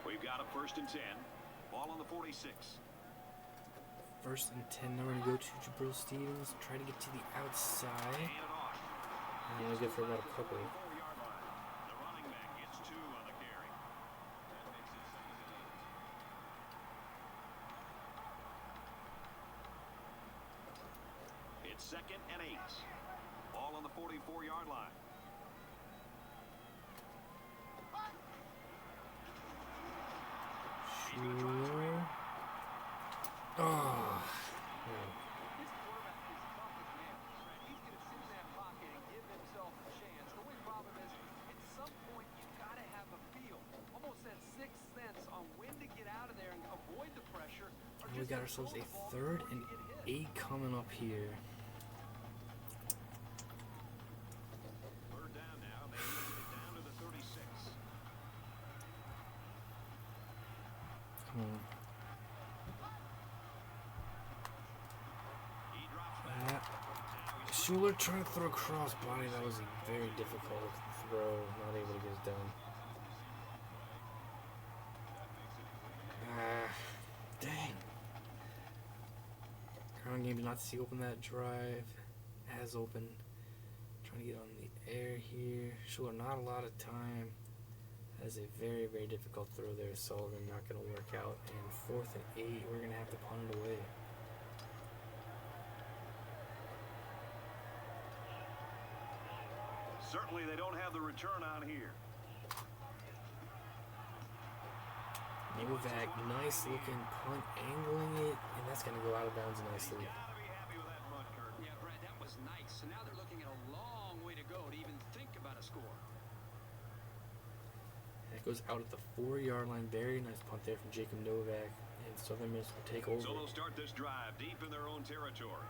Speaker 3: We've got a first and 10. Ball on the 46.
Speaker 1: First and 10, now we're going to go to Jabril Stevens, try to get to the outside. And only good for about a couple.
Speaker 3: The running back gets 2 on the carry. It's second and 8. Ball on the 44-yard line.
Speaker 1: Schuler. Oh. We got ourselves a 3rd and 8 coming up here.
Speaker 3: Third down now. They get it down to the 36.
Speaker 1: Come on.
Speaker 3: He drops back.
Speaker 1: Schuler trying to throw a cross body. That was a very difficult throw. Not able to get it done. Dang. Ground game did not see open that drive. As open. Trying to get on the air here. Schuler, not a lot of time. That is a very, very difficult throw there. Sullivan not going to work out. And 4th and 8, we're going to have to punt it away.
Speaker 3: Certainly they don't have the return on here.
Speaker 1: Novak, nice looking punt, angling it, and that's going to go out of bounds nicely.
Speaker 3: Gotta be happy with that punt, Kurt.
Speaker 4: Yeah, Brad, that was nice. So now they're looking at a long way to go to even think about a score.
Speaker 1: That goes out at the 4-yard line. Very nice punt there from Jacob Novak, and Southern Miss will take over.
Speaker 3: So they'll start this drive deep in their own territory.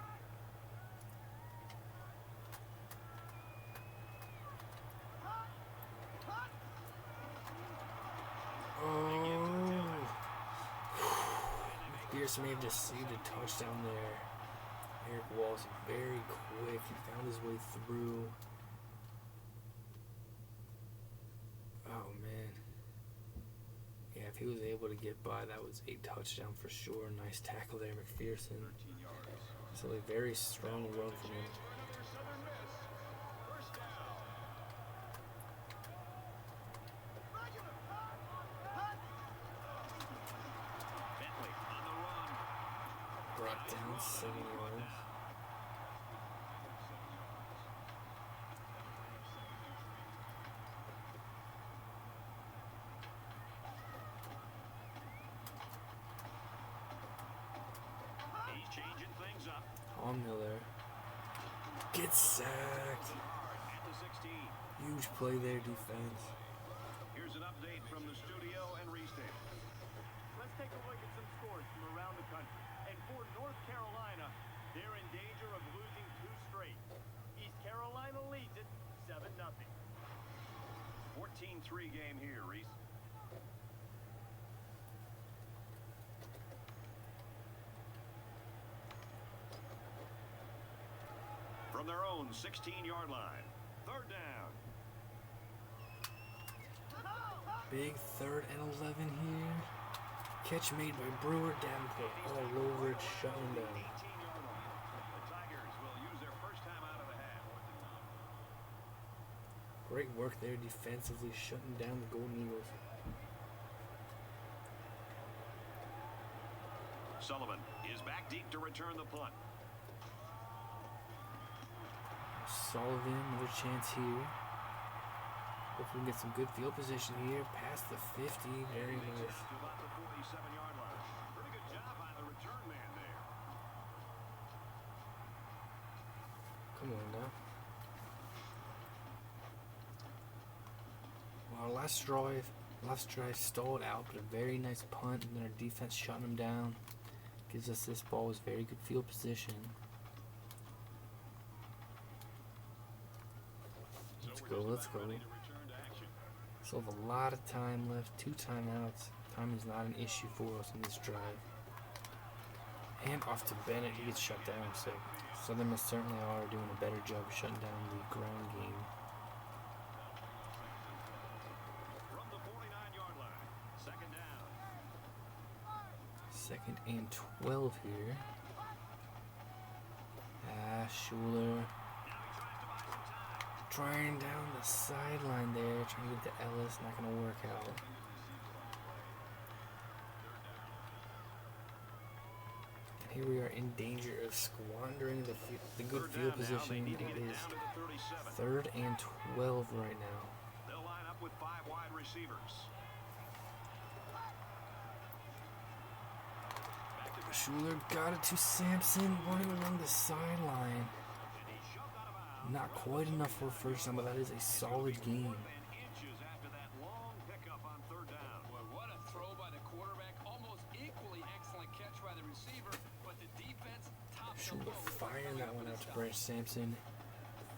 Speaker 1: McPherson may have deceived a touchdown there. Eric Walls very quick. He found his way through. Oh, man. Yeah, if he was able to get by, that was a touchdown for sure. Nice tackle there, McPherson. So a very strong run from him. Brought down 7 yards.
Speaker 3: He's changing things up.
Speaker 1: Tom Miller gets sacked.
Speaker 3: At the 16.
Speaker 1: Huge play there, defense.
Speaker 3: Here's an update from the studio and restate.
Speaker 2: Let's take a look at some scores from around the country. And for North Carolina, they're in danger of losing 2 straight. East Carolina leads it 7-0.
Speaker 3: 14-3 game here, Reese. From their own 16-yard line. 3rd down.
Speaker 1: Big 3rd and 11 here. Catch made by Brewer. Davenport all over it, shutting him down.
Speaker 3: 18-yard line. The Tigers will use their first time out of the half.
Speaker 1: Great work there defensively, shutting down the Golden Eagles.
Speaker 3: Sullivan is back deep to return the punt.
Speaker 1: Sullivan, another chance here. Hopefully we get some good field position here. Past the 50, very nice.
Speaker 3: To about the 47-yard line. Pretty good job by the return man there.
Speaker 1: Come on now. Well, our last drive stalled out, but a very nice punt, and then our defense shutting them down. Gives us this ball with very good field position. Let's go. Still have a lot of time left. 2 timeouts. Time is not an issue for us in this drive. And off to Bennett. He gets shut down. So Southern Miss certainly are doing a better job shutting down the ground game.
Speaker 3: From the 49-yard line. 2nd down.
Speaker 1: 2nd and 12 here. Schuler. Trying down the sideline there, trying to get to Ellis, not going to work out. And here we are in danger of squandering the good field position. It is 3rd and 12 right now.
Speaker 3: They'll line up with 5 wide receivers.
Speaker 1: Schuler got it to Sampson, running along the sideline. Not quite enough for a first down, but that is a solid game.
Speaker 3: Inches after that long pickup on 3rd down.
Speaker 4: Boy, what a throw by the quarterback. Almost equally excellent catch by the receiver, but the defense topped the
Speaker 1: Schuler
Speaker 4: load.
Speaker 1: firing that one out to Branch Sampson.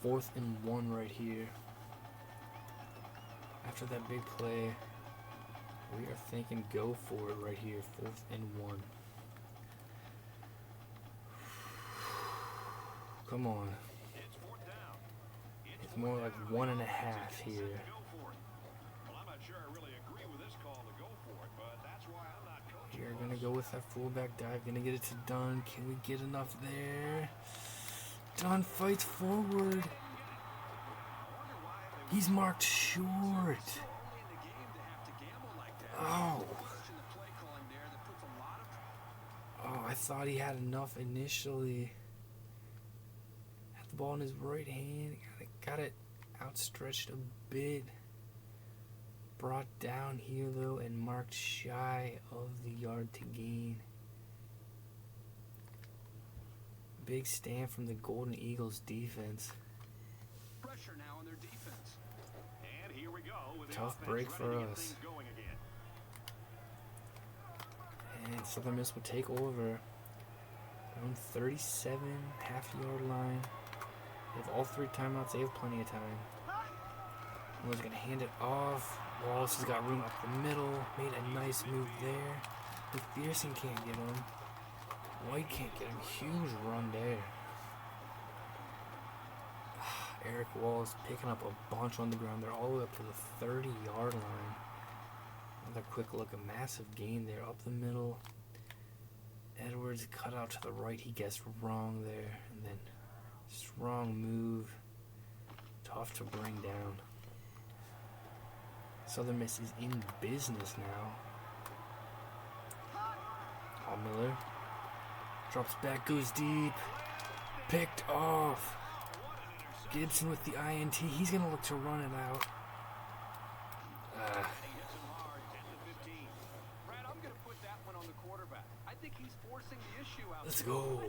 Speaker 1: 4th and 1 right here. After that big play, we are thinking go for it right here. 4th and 1. Come on.
Speaker 3: It's 4th down.
Speaker 1: It's more like 1.5 here.
Speaker 3: Go for it. Well, I'm not sure I really agree with this call to go for it, but that's why I'm not coaching.
Speaker 1: We're going to go with that fullback dive. Going to get it to Dunn. Can we get enough there? Dunn fights forward. He's marked short. Oh. Oh, I thought he had enough initially. Had the ball in his right hand. Got it outstretched a bit. Brought down here though and marked shy of the yard to gain. Big stand from the Golden Eagles defense.
Speaker 4: Pressure now on their defense.
Speaker 3: And here we go with the
Speaker 1: Tough
Speaker 3: offense
Speaker 1: break
Speaker 3: ready
Speaker 1: for
Speaker 3: to get
Speaker 1: us.
Speaker 3: things going again.
Speaker 1: And Southern Miss will take over. Around 37, half-yard line. They have all 3 timeouts. They have plenty of time. Miller's going to hand it off. Wallace has got room up the middle. Made a nice move there. McPherson can't get him. White can't get him. Huge run there. Eric Wallace picking up a bunch on the ground. They're all the way up to the 30-yard line. Another quick look. A massive gain there up the middle. Edwards cut out to the right. He gets wrong there. And then strong move. Tough to bring down. Southern Miss is in business now. Miller drops back, goes deep. Picked off. Gibson with the INT. He's going to look to run it out. Let's go.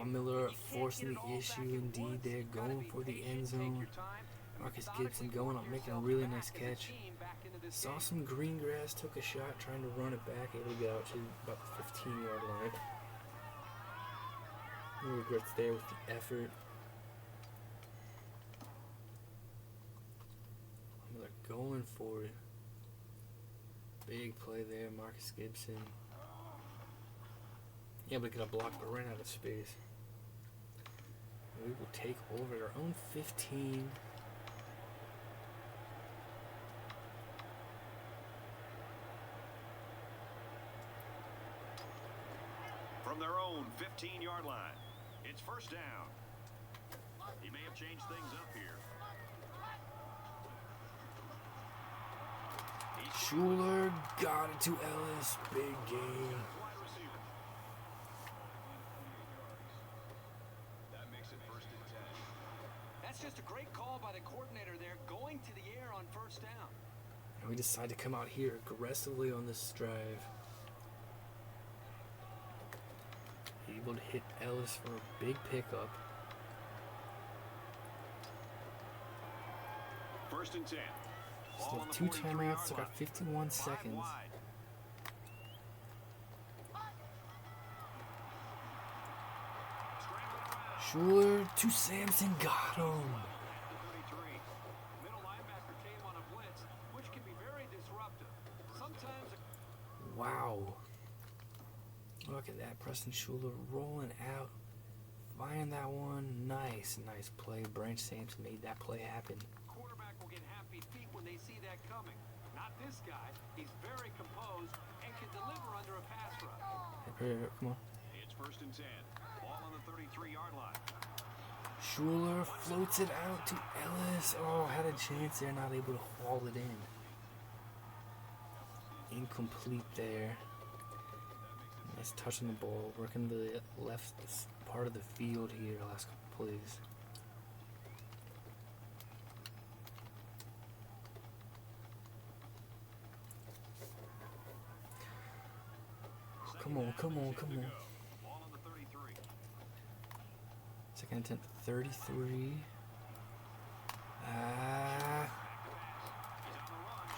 Speaker 1: Miller forcing the issue indeed. They're going for the end zone. Marcus Gibson going up, making a really nice catch. Saw some green grass, took a shot, trying to run it back, able to get out to about the 15-yard line. No regrets there with the effort. Miller going for it. Big play there, Marcus Gibson. Yeah, but get a block, but ran out of space. We will take over our own 15.
Speaker 3: From their own 15-yard line, it's first down. He may have changed things up here.
Speaker 1: Schuler got it to Ellis. Big game.
Speaker 3: That makes it first and 10.
Speaker 4: That's just a great call by the coordinator there, going to the air on first down.
Speaker 1: And we decide to come out here aggressively on this drive. Able to hit Ellis for a big pickup.
Speaker 3: First and 10.
Speaker 1: Still have 2 timeouts, still got 51 seconds. Schuler to Sampson, got him. Wow. Look at that, Preston Schuler rolling out. Find that one. Nice play. Branch Sampson made that play happen.
Speaker 4: Quarterback will get happy feet when they see that coming. Not this guy. He's very composed and can deliver under a pass rush.
Speaker 1: Come on.
Speaker 3: It's first and 10. Ball on the 33-yard line.
Speaker 1: Schuler floats it out to Ellis. Oh, had a chance there, not able to haul it in. Incomplete there. Nice touching the ball, working the left part of the field here last couple plays. Come on.
Speaker 3: Ball on the 33.
Speaker 1: Second attempt, 33.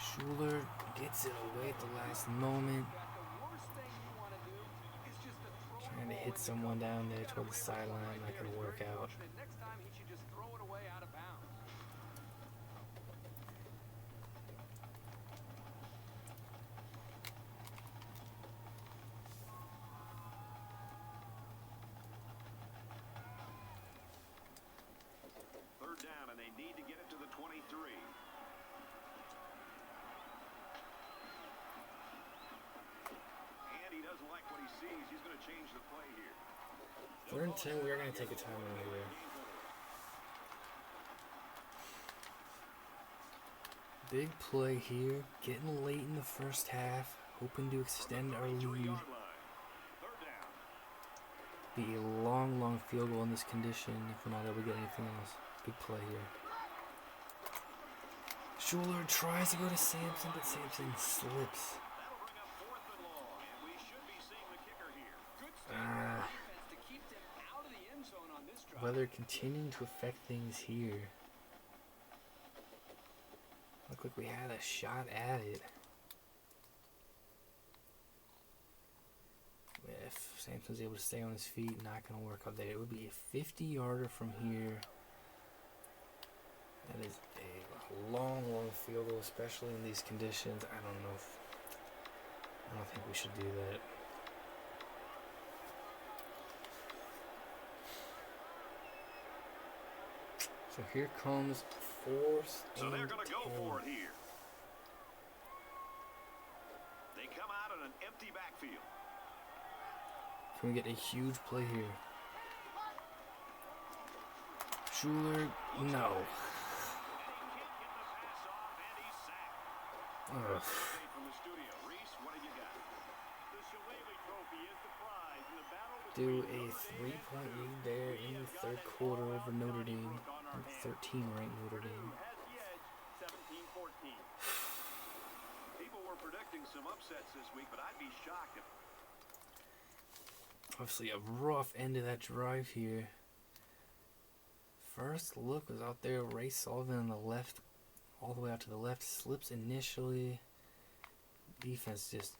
Speaker 1: Schuler gets it away at the last moment. Trying to hit someone down there toward the sideline, not going to work out.
Speaker 4: Next time he should just throw it away out of bounds.
Speaker 3: Third down, and they need to get it to the 23. And he doesn't like what he sees. He's going to change the play here.
Speaker 1: 3rd and 10, we're going to take a timeout here. Big play here, getting late in the first half, hoping to extend our lead. Be a long field goal in this condition if we're not able to get anything else. Big play here. Schuler tries to go to Sampson, but Sampson slips. Weather continuing to affect things here. Looked like we had a shot at it. If Sampson's able to stay on his feet, not going to work out there. It would be a 50-yarder from here. That is a long field goal, especially in these conditions. I don't think we should do that. So here comes 4th
Speaker 3: So they're
Speaker 1: and
Speaker 3: going to go
Speaker 1: 10.
Speaker 3: for it here. They come out in an empty backfield.
Speaker 1: Can we get a huge play here? Schuler, no. Ugh. Do a 3-point lead there in the 3rd quarter over Notre Dame. 13 ranked Notre Dame.
Speaker 3: People were predicting some upsets this week, but I'd be shocked if...
Speaker 1: Obviously a rough end of that drive here. First look was out there. Ray Sullivan on the left, all the way out to the left, slips initially. Defense just,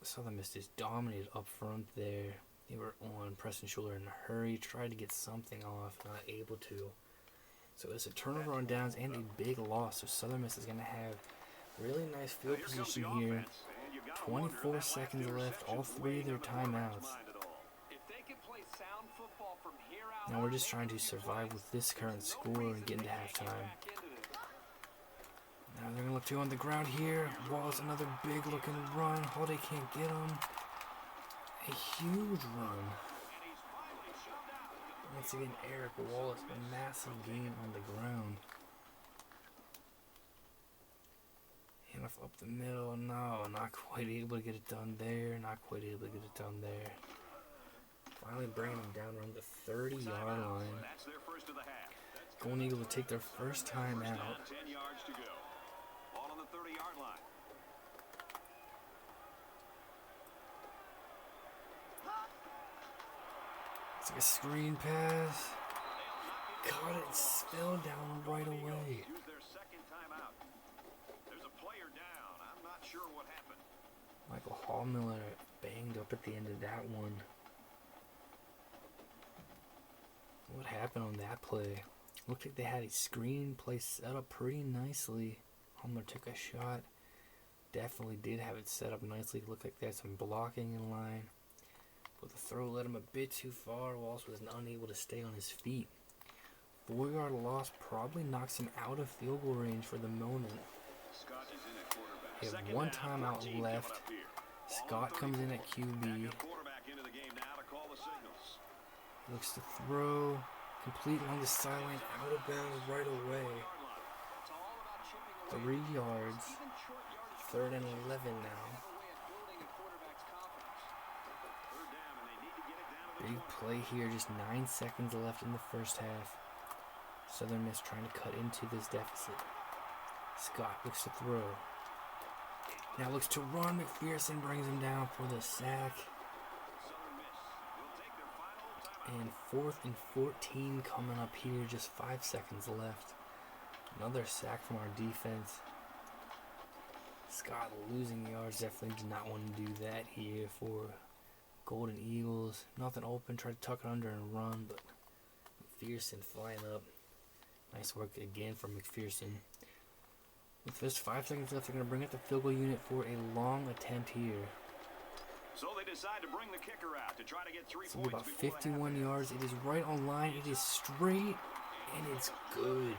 Speaker 1: Southern Miss just dominated up front there. They were on Preston Schuler in a hurry, tried to get something off, not able to. So it's a turnover on downs and a big loss. So Southern Miss is going to have really nice field position here. 24 seconds left, all 3 of their timeouts. Now we're just trying to survive with this current score and get into halftime. Now they're going to look to on the ground here. Wallace, another big looking run. Holiday can't get him. A huge run. Once again, Eric Wallace, a massive gain on the ground. Handoff up the middle. No, not quite able to get it done there. Not quite able to get it done there. Finally bringing them down around the 30-yard line. Golden Eagles will take their first time out.
Speaker 3: 10 yards to go. Ball on the 30-yard line.
Speaker 1: It's like a screen pass. Got it, fell down right away.
Speaker 3: Use their second timeout. There's a player down. I'm not sure what happened.
Speaker 1: Michael Hallmiller banged up at the end of that one. What happened on that play? Looked like they had a screen play set up pretty nicely. Hallmiller took a shot. Definitely did have it set up nicely. Looked like they had some blocking in line. But the throw led him a bit too far. Wallace was unable to stay on his feet. 4-yard loss probably knocks him out of field goal range for the moment.
Speaker 3: Scott is in at quarterback.
Speaker 1: They have one timeout left. Scott comes in at QB.
Speaker 3: Quarterback into the game now to call the signals.
Speaker 1: Looks to throw. Complete along the sideline. Out of bounds right away. 3 yards. 3rd and 11 now. Big play here. Just 9 seconds left in the first half. Southern Miss trying to cut into this deficit. Scott looks to throw. Now looks to run. McPherson brings him down for the sack. And 4th and 14 coming up here. Just 5 seconds left. Another sack from our defense. Scott losing yards. Definitely did not want to do that here for Golden Eagles. Nothing open. Tried to tuck it under and run, but McPherson flying up. Nice work again from McPherson. With just 5 seconds left, they're going to bring up the field goal unit for a long attempt here.
Speaker 3: So they decide to bring the kicker out to try to get 3
Speaker 1: It's
Speaker 3: points.
Speaker 1: about 51 yards. It is right on line. It is straight, and it's good.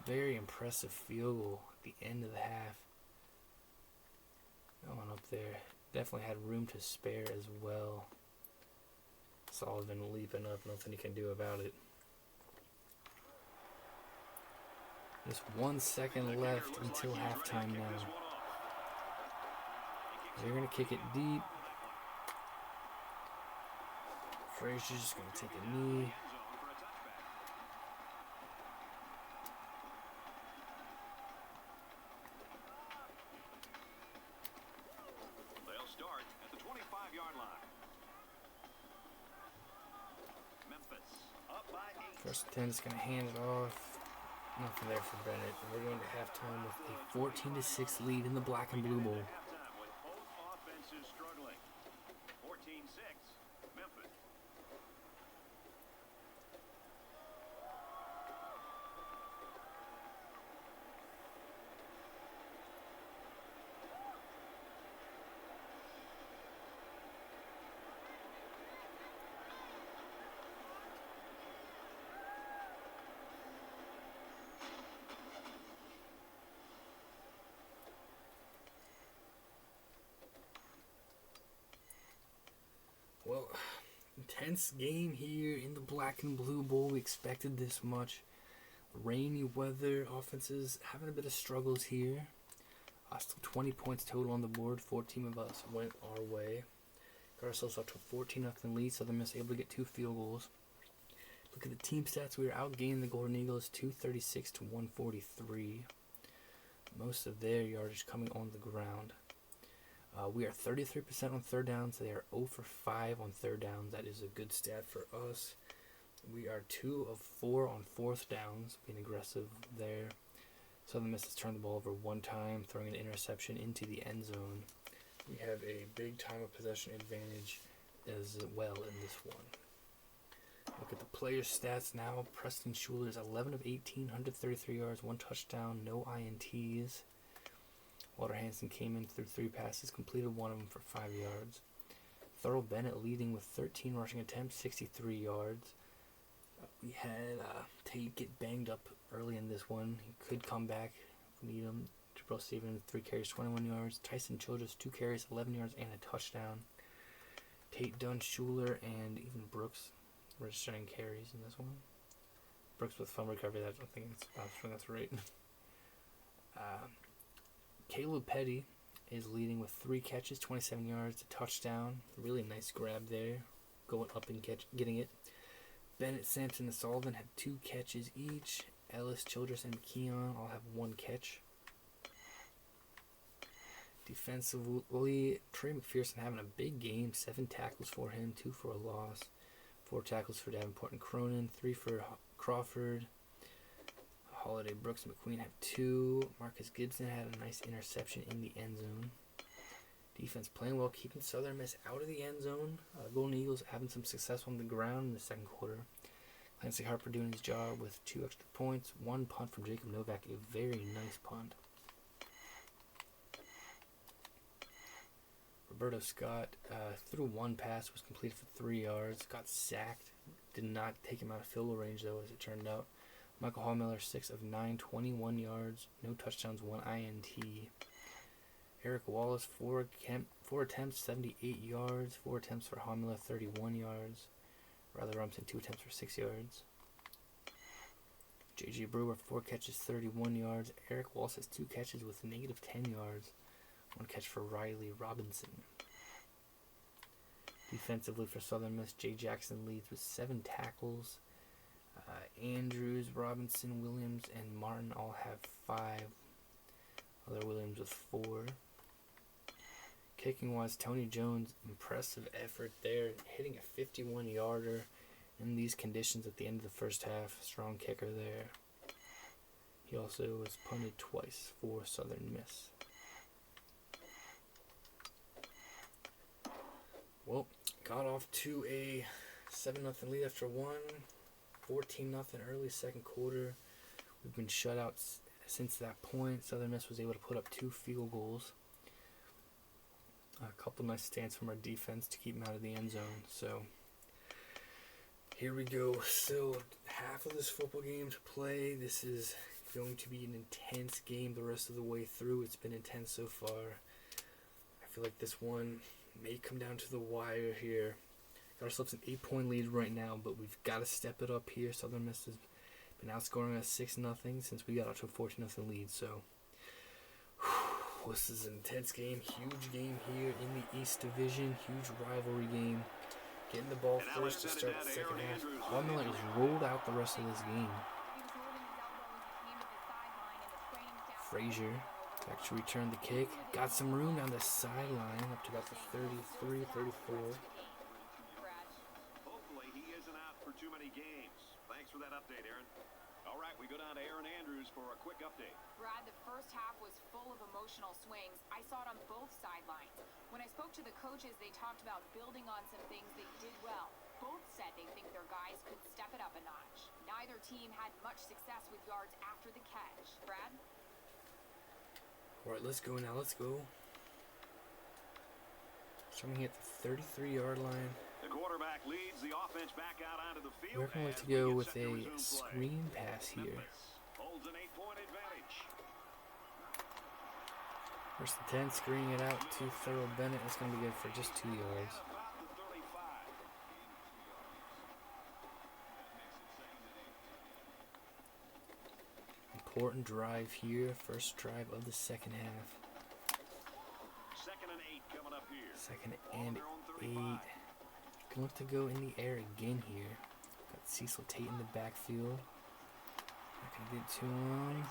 Speaker 1: Very impressive field goal at the end of the half. Going up there. Definitely had room to spare as well. Sullivan leaping up. Nothing he can do about it. Just 1 second left until halftime now. They're going to kick it deep. Frazier's just going to take a knee.
Speaker 3: They'll start at the 25-yard line. Memphis up by 8.
Speaker 1: First and 10 is going to hand it off. Nothing there for Bennett. And we're going to halftime with a 14-6 lead in the Black and Blue Bowl.
Speaker 3: Halftime with both offenses struggling. 14-6, Memphis.
Speaker 1: tense game here in the Black and Blue Bowl. We expected this much. Rainy weather, offenses having a bit of struggles here. Still 20 points total on the board. 14 of us went our way. Got ourselves up to a 14-0 lead. Southern Miss able to get 2 field goals. Look at the team stats. We were outgaining the Golden Eagles 236 to 143. Most of their yardage coming on the ground. We are 33% on third downs. They are 0 for 5 on third downs. That is a good stat for us. We are 2 of 4 on fourth downs, being aggressive there. Southern Miss has turned the ball over 1 time, throwing an interception into the end zone. We have a big time of possession advantage as well in this one. Look at the player stats now. Preston Schuler is 11 of 18, 133 yards, 1 touchdown, no INTs. Walter Hansen came in through 3 passes, completed 1 of them for 5 yards. Thurl Bennett leading with 13 rushing attempts, 63 yards. We had Tate get banged up early in this one. He could come back if we need him. Jabril Stevens, 3 carries, 21 yards. Tyson Childress, 2 carries, 11 yards, and a touchdown. Tate Dunn, Schuler, and even Brooks registering carries in this one. Brooks with fumble recovery. I think that's right. Caleb Petty is leading with 3 catches, 27 yards, a touchdown. Really nice grab there, going up and getting it. Bennett, Sampson, and Sullivan had 2 catches each. Ellis, Childress, and Keon all have 1 catch. Defensively, Trey McPherson having a big game. 7 tackles for him, 2 for a loss. 4 tackles for Davenport and Cronin, 3 for Crawford. Holiday, Brooks, and McQueen have 2. Marcus Gibson had a nice interception in the end zone. Defense playing well, keeping Southern Miss out of the end zone. Golden Eagles having some success on the ground in the second quarter. Clancy Harper doing his job with 2 extra points. 1 punt from Jacob Novak, a very nice punt. Roberto Scott threw 1 pass, was completed for 3 yards, got sacked. Did not take him out of field goal range though, as it turned out. Michael Hallmiller, 6 of 9, 21 yards, no touchdowns, 1 INT. Eric Wallace, 4 attempts, 78 yards, 4 attempts for Hallmiller, 31 yards. Riley Robinson, 2 attempts for 6 yards. J.J. Brewer, 4 catches, 31 yards. Eric Wallace has 2 catches with negative 10 yards. 1 catch for Riley Robinson. Defensively for Southern Miss, Jay Jackson leads with 7 tackles. Andrews, Robinson, Williams, and Martin all have 5. Other Williams with 4. Kicking wise, Tony Jones, impressive effort there, hitting a 51-yarder in these conditions at the end of the first half. Strong kicker there. He also was punted twice for Southern Miss. Well, got off to a 7-0 lead after 1. 14-0 early second quarter. We've been shut out since that point. Southern Miss was able to put up 2 field goals. A couple nice stands from our defense to keep them out of the end zone. So here we go. Still half of this football game to play. This is going to be an intense game the rest of the way through. It's been intense so far. I feel like this one may come down to the wire here. Got ourselves an 8-point lead right now, but we've got to step it up here. Southern Miss has been outscoring us 6-0 since we got out to a 14-0 lead. So this is an intense game, huge game here in the East Division, huge rivalry game. Getting the ball first to start the second half. Hallmiller has rolled out the rest of this game. Frazier back to return the kick. Got some room down the sideline up to about the 33, 34.
Speaker 3: Hopefully he isn't out for too many games. Thanks for that update, Aaron. All right, we go down to Aaron Andrews for a quick update.
Speaker 5: Brad, the first half was full of emotional swings. I saw it on both sidelines. When I spoke to the coaches, they talked about building on some things they did well. Both said they think their guys could step it up a notch. Neither team had much success with yards after the catch. Brad?
Speaker 1: All right, let's go now. Let's go. Starting at the 33-yard line.
Speaker 3: The quarterback leads the offense back out onto the field.
Speaker 1: We're going to go with a screen pass here.
Speaker 3: Holds an 8-point advantage.
Speaker 1: First and 10, screening it out to Thurl Bennett. That's going to be good for just 2 yards. important drive here. First drive of the second half.
Speaker 3: 2nd and 8 coming up here.
Speaker 1: Second
Speaker 3: On
Speaker 1: and
Speaker 3: their own
Speaker 1: 8.
Speaker 3: 35.
Speaker 1: Gonna look to go in the air again here. Got Cecil Tate in the backfield. Not gonna get to him.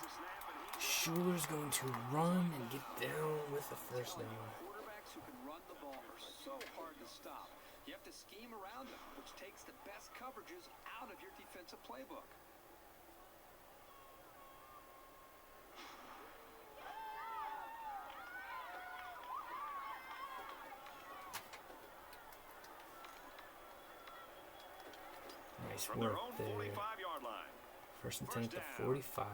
Speaker 1: Schuler's going to run and get down with the first down.
Speaker 4: Quarterbacks who can run the ball are so hard to stop. You have to scheme around them, which takes the best coverages out of your defensive playbook.
Speaker 1: Nice
Speaker 3: From their
Speaker 1: work
Speaker 3: own
Speaker 1: there.
Speaker 3: 45-yard line.
Speaker 1: First and 10 at the
Speaker 3: First down.
Speaker 1: 45.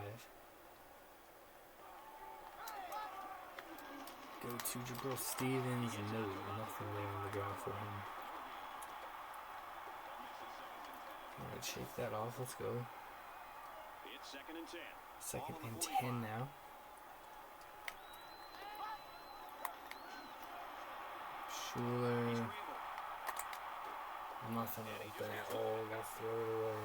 Speaker 1: Go to Jabril Stevens. No, nothing there on the ground for him. Alright, shake that off. Let's go.
Speaker 3: It's 2nd and 10.
Speaker 1: Second
Speaker 3: Ball on
Speaker 1: and
Speaker 3: the
Speaker 1: 10
Speaker 3: 45.
Speaker 1: now. Schuler. Nothing open at all. Gotta throw it away.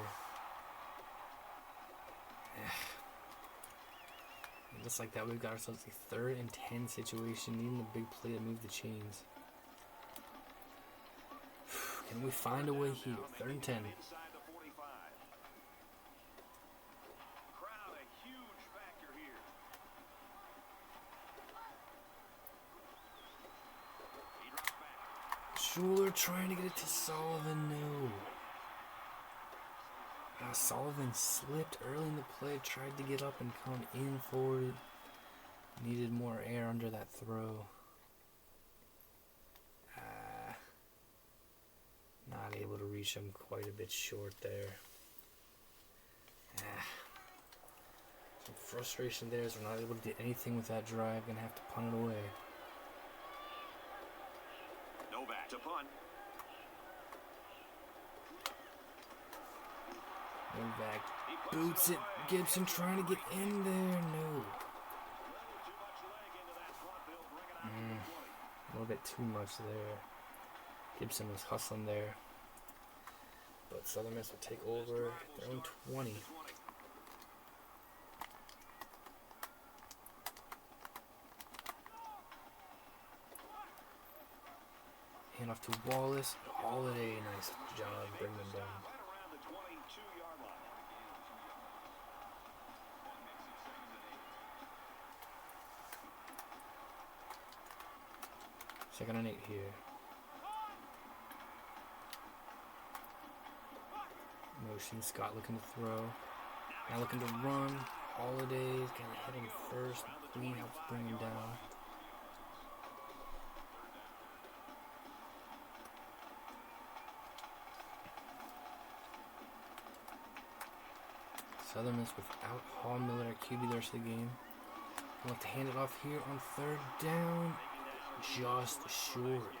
Speaker 1: And just like that, we've got ourselves a 3rd and 10 situation. Needing a big play to move the chains. Can we find a way here? 3rd and 10.
Speaker 3: Inside the 45. Crowd a huge factor here. He drops back.
Speaker 1: Schuler trying to get it to Sullivan. No. Sullivan slipped early in the play. Tried to get up and come in for it. Needed more air under that throw. Not able to reach him, quite a bit short there. Some frustration there as we're not able to do anything with that drive. Gonna have to punt it away.
Speaker 3: Novak to punt.
Speaker 1: Novak
Speaker 3: He puts
Speaker 1: boots it.
Speaker 3: away.
Speaker 1: Gibson trying to get in there. No.
Speaker 3: Too much leg into that punt. They'll bring it out to the 20.
Speaker 1: A little bit too much there. Gibson was hustling there. But Southern Miss will take over their own 20. Hand off to Wallace. Holiday, nice job bringing them down.
Speaker 3: Right around the 22-yard line.
Speaker 1: Second and 8 here. Motion, Scott looking to throw. Now looking to run. Holiday's gonna hit him first. Queen helps bring him down. Southern Miss without Hall Miller at QB the rest of the game. I'll have to hand it off here on 3rd down. Just short.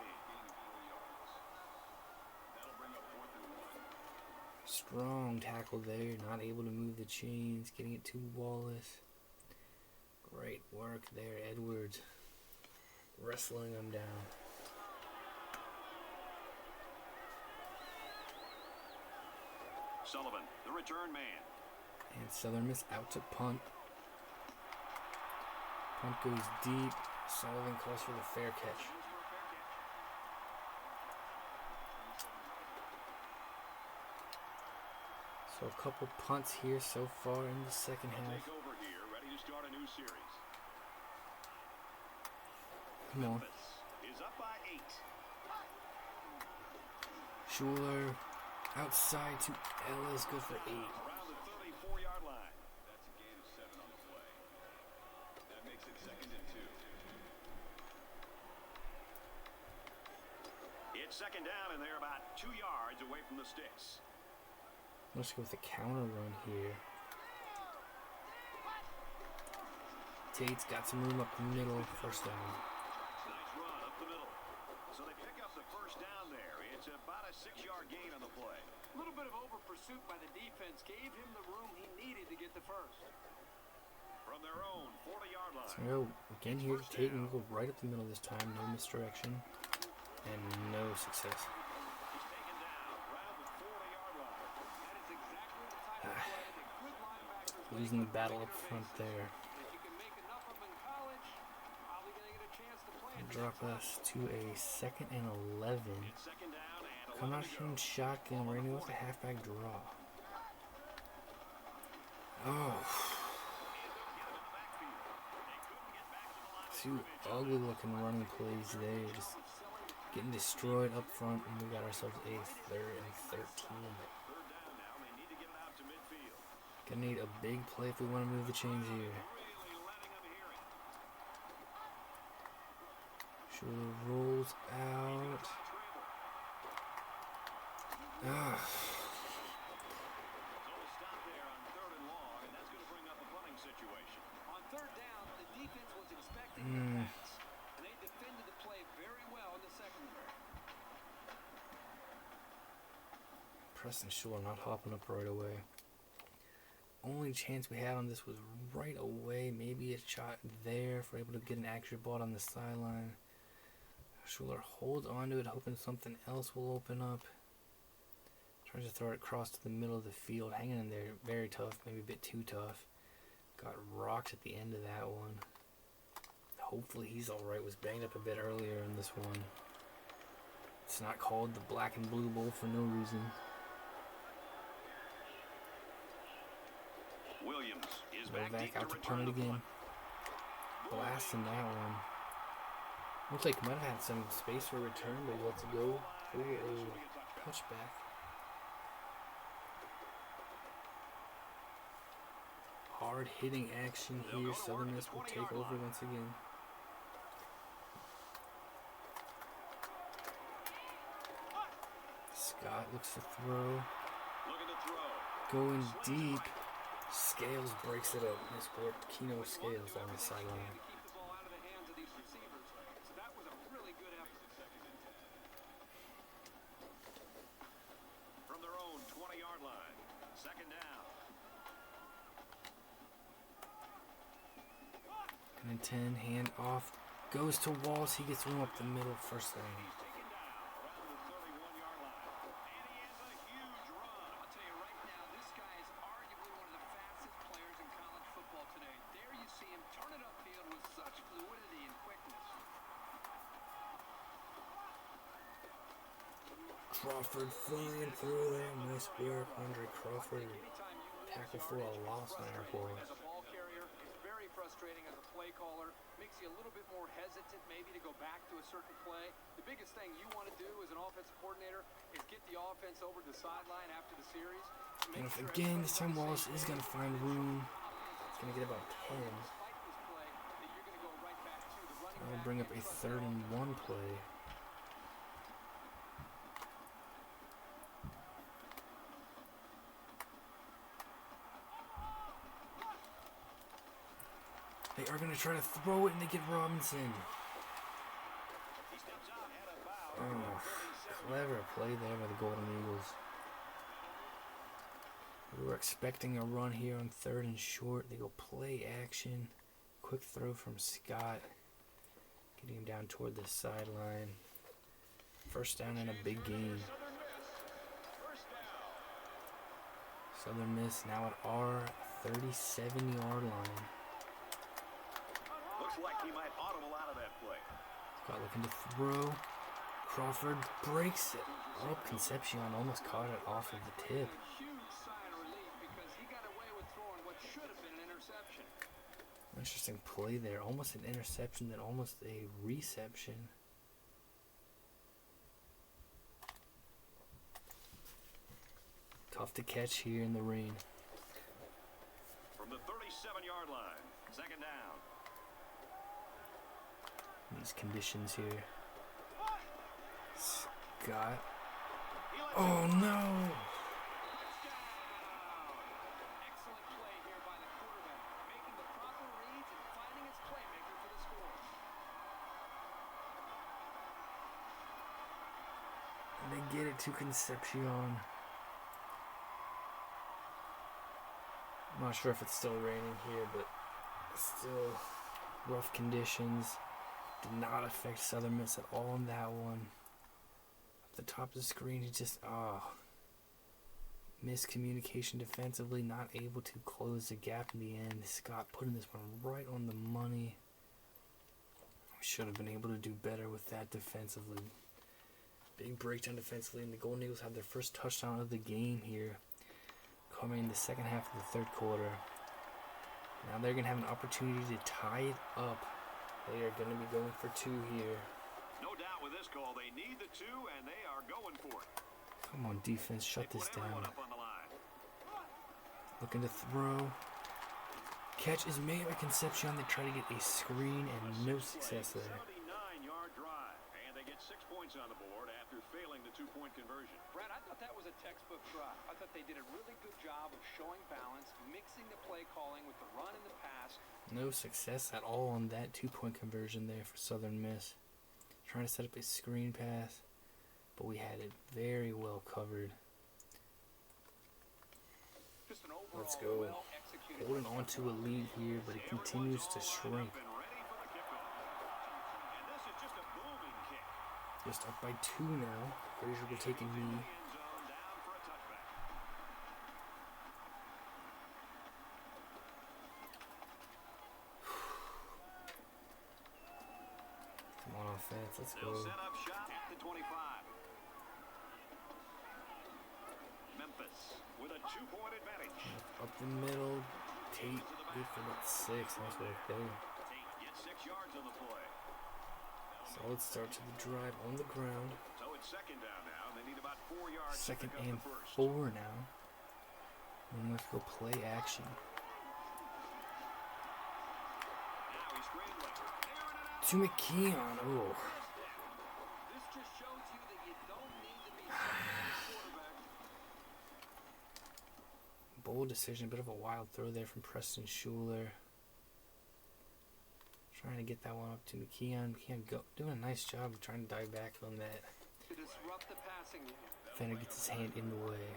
Speaker 1: Strong tackle there. Not able to move the chains. Getting it to Wallace. Great work there, Edwards. Wrestling him down.
Speaker 3: Sullivan, the return man.
Speaker 1: And Southern Miss out to punt. Punt goes deep. Sullivan calls for the fair catch. So a couple punts here so far in the second half.
Speaker 3: Take over here, ready to start a new series.
Speaker 1: Come on.
Speaker 3: Memphis is up by 8.
Speaker 1: Schuler outside to Ellis. Go for 8.
Speaker 3: Around the 34-yard line. That's a gain of 7 on the play. That makes it 2nd and 2. It's 2nd down, and they're about 2 yards away from the sticks.
Speaker 1: Let's go with the counter run here. Tate's got some room up the middle. First down.
Speaker 3: Nice run up the middle. So they pick up the first down there. It's about a 6-yard gain on the play.
Speaker 4: A little bit of over pursuit by the defense gave him the room he needed to get the first.
Speaker 3: From their own 40-yard line.
Speaker 1: So we'll go again here to Tate and we'll go right up the middle this time. No misdirection. And no success.
Speaker 3: He's taken down around the 40-yard line.
Speaker 4: That is exactly the type of play that good linebackers
Speaker 1: losing the battle up front there.
Speaker 4: If you can make enough of them in college, probably going to get a chance to play it.
Speaker 1: Drop us to a 2nd and 11.
Speaker 3: It's second down and
Speaker 1: Come
Speaker 3: 11
Speaker 1: out
Speaker 3: to
Speaker 1: shooting
Speaker 3: go.
Speaker 1: shotgun. We're gonna go with the halfback draw. Oh, two ugly looking running plays there. Just getting destroyed up front, and we got ourselves a 3rd and 13.
Speaker 3: Third down now, and they need to get it out to midfield.
Speaker 1: Gonna need a big play if we want to move the chains here.
Speaker 3: Really letting them hear it.
Speaker 1: Schuler rolls out. Ah,
Speaker 3: So we'll stop there on 3rd and long, and that's going to bring up a punting situation.
Speaker 4: On 3rd down, the defense was expecting the pass, and they defended the play very well in the secondary.
Speaker 1: Preston Schuler not hopping up right away. Only chance we had on this was right away. Maybe a shot there if we're able to get an accurate ball on the sideline. Schuler holds onto it, hoping something else will open up. Tries to throw it across to the middle of the field. Hanging in there, very tough, maybe a bit too tough. Got rocked at the end of that one. Hopefully he's alright. Was banged up a bit earlier in this one. It's not called the Black and Blue Bowl for no reason.
Speaker 3: Williams is
Speaker 1: Go
Speaker 3: back
Speaker 1: back
Speaker 3: deep
Speaker 1: out
Speaker 3: to
Speaker 1: to
Speaker 3: return
Speaker 1: punt it
Speaker 3: the
Speaker 1: again.
Speaker 3: punt.
Speaker 1: Blasting that one. Looks like he might have had some space for a return, but he lets it go for a touchback. Hard hitting action here. Southern Miss will take over once again. Scott looks to throw.
Speaker 3: Looking to throw.
Speaker 1: Going deep. Scales breaks it up. Nice work. Keno Scales on the sideline.
Speaker 4: To keep the ball out of the hands of these receivers. So that was a really good effort.
Speaker 3: From their own 20-yard line. Second down.
Speaker 1: And 10, hand off. Goes to Walls. He gets room up the middle. First down.
Speaker 3: Taken down around the 31-yard line. And he has a huge run.
Speaker 4: I'll tell you right now, this guy is arguably one of the fastest players in college football today. There you see him turn it upfield with such fluidity and quickness.
Speaker 1: Crawford flying through there. Nice work. Andre Crawford.
Speaker 4: Anytime you lose
Speaker 1: Tackle for a
Speaker 4: yardage,
Speaker 1: loss
Speaker 4: it's
Speaker 1: on our
Speaker 4: frustrating
Speaker 1: boys.
Speaker 4: as a ball carrier. It's very frustrating as a play caller. Makes you a little bit more hesitant maybe to go back to a certain play. The biggest thing you want to do as an offensive coordinator is get the offense over the sideline after the series.
Speaker 1: And if again, this time Wallace is going to find room. It's going to get about 10. That'll bring up a 3rd and 1 play. They are going to try to throw it, and they get Robinson.
Speaker 3: He steps out at about
Speaker 1: Oh, clever play there by the Golden Eagles. We were expecting a run here on 3rd and short. They go play action. Quick throw from Scott. Getting him down toward the sideline. First down in a big game. Southern Miss now at our 37-yard line.
Speaker 3: Looks like he might audible out of that play.
Speaker 1: Scott looking to throw. Crawford breaks it up. Concepcion almost caught it off of the tip.
Speaker 4: Huge sigh of relief because he got away with throwing what should have been an interception.
Speaker 1: Interesting play there. Almost an interception, then almost a reception. Tough to catch here in the rain.
Speaker 3: From the 37-yard line. Second down.
Speaker 1: These conditions here. Scott. Oh no!
Speaker 4: Excellent play here by the quarterback, making the proper reads and finding his playmaker for the score.
Speaker 1: And they get it to Concepcion. I'm not sure if it's still raining here, but still rough conditions. Did not affect Southern Miss at all on that one. Up the top of the screen, he just, Miscommunication defensively, not able to close the gap in the end. Scott putting this one right on the money. We should have been able to do better with that defensively. Big breakdown defensively, and the Golden Eagles have their first touchdown of the game here, coming in the second half of the third quarter. Now they're going to have an opportunity to tie it up. They are going to be going for 2 here.
Speaker 3: No doubt with this call, they need the 2, and they are going for it.
Speaker 1: Come on, defense, shut this down.
Speaker 3: Up on the line.
Speaker 1: Looking to throw. Catch is made by Concepcion. They try to get a screen and no success there.
Speaker 3: 79-yard drive, and they get 6 points on the board after failing the 2-point conversion.
Speaker 4: Brad, I thought that was a textbook drive. I thought they did a really good job of showing balance, mixing the play calling with the run and the pass.
Speaker 1: No success at all on that 2-point conversion there for Southern Miss. Trying to set up a screen pass, but we had it very well covered.
Speaker 4: Just an
Speaker 1: Let's
Speaker 4: overall
Speaker 1: go.
Speaker 4: well-executed
Speaker 1: Holding on to a lead here, but it continues to shrink.
Speaker 3: And ready for the kickoff. And this is just a booming kick.
Speaker 1: Just up by 2 now. Frazier will take a knee.
Speaker 3: End zone down for a touchback.
Speaker 1: Come on, offense. Let's
Speaker 3: They'll
Speaker 1: go.
Speaker 3: set up shop at the 25. Memphis with a 2-point advantage.
Speaker 1: Up the middle. Tate good for about 6. Nice work there.
Speaker 3: Tate gets 6 yards on the play.
Speaker 1: Solid start to the drive on the ground.
Speaker 3: So it's second down now. They need about 4 yards.
Speaker 1: Second
Speaker 3: to pick
Speaker 1: and
Speaker 3: up the first.
Speaker 1: 4 now. And let's go play action.
Speaker 3: Now he's scrambling.
Speaker 1: To McKeon. Oh.
Speaker 4: This just shows you that you don't need to be quarterback.
Speaker 1: Bold decision. A bit of a wild throw there from Preston Schuler. Trying to get that one up to McKeon. McKeon doing a nice job of trying to dive back on that.
Speaker 4: To disrupt the passing game.
Speaker 1: Defender gets his hand in the way.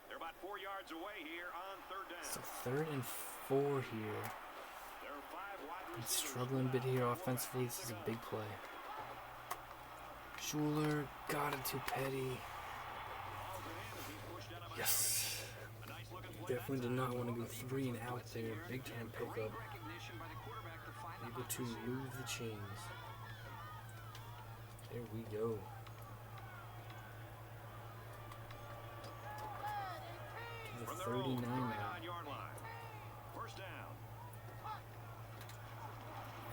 Speaker 3: They're about 4 yards away here on third down.
Speaker 1: So 3rd and 4 here.
Speaker 3: There are 5 wide
Speaker 1: He's
Speaker 3: receivers.
Speaker 1: struggling a bit here offensively. This is a big play. Schuler got it to Petty. Yes.
Speaker 3: A nice looking play.
Speaker 1: Definitely did not want to go 3 and out there. Big time pickup.
Speaker 4: Recognition by the quarterback to find the
Speaker 1: Able to move the chains. There we go. To
Speaker 3: From
Speaker 1: the
Speaker 3: their own
Speaker 1: 39 now.
Speaker 3: 39-yard line. First down.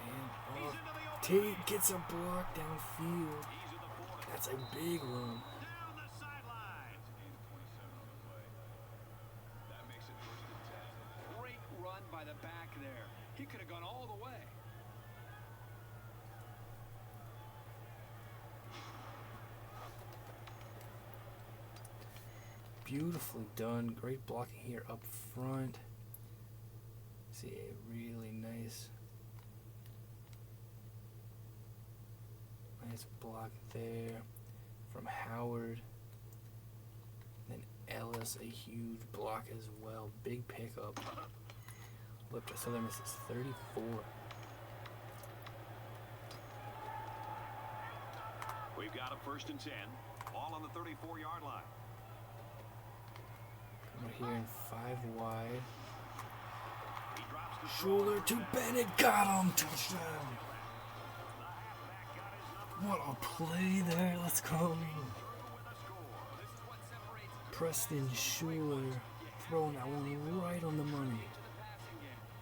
Speaker 1: And off. Tate gets a block downfield.
Speaker 3: He's in the 40.
Speaker 1: That's a big run.
Speaker 3: Down the sideline. That makes it first and 10.
Speaker 4: great run by the back there. He could have gone all the way.
Speaker 1: Beautifully done. Great blocking here up front. See a really nice block there from Howard. Then Ellis, a huge block as well. Big pickup. Flip to Southern Miss is 34.
Speaker 3: We've got a first and 10. Ball on the 34-yard line.
Speaker 1: We're here in 5 wide.
Speaker 3: He drops the
Speaker 1: Schuler to Bennett. Got him. Touchdown. What a play there. Let's go. Preston Schuler throwing that one right on the money.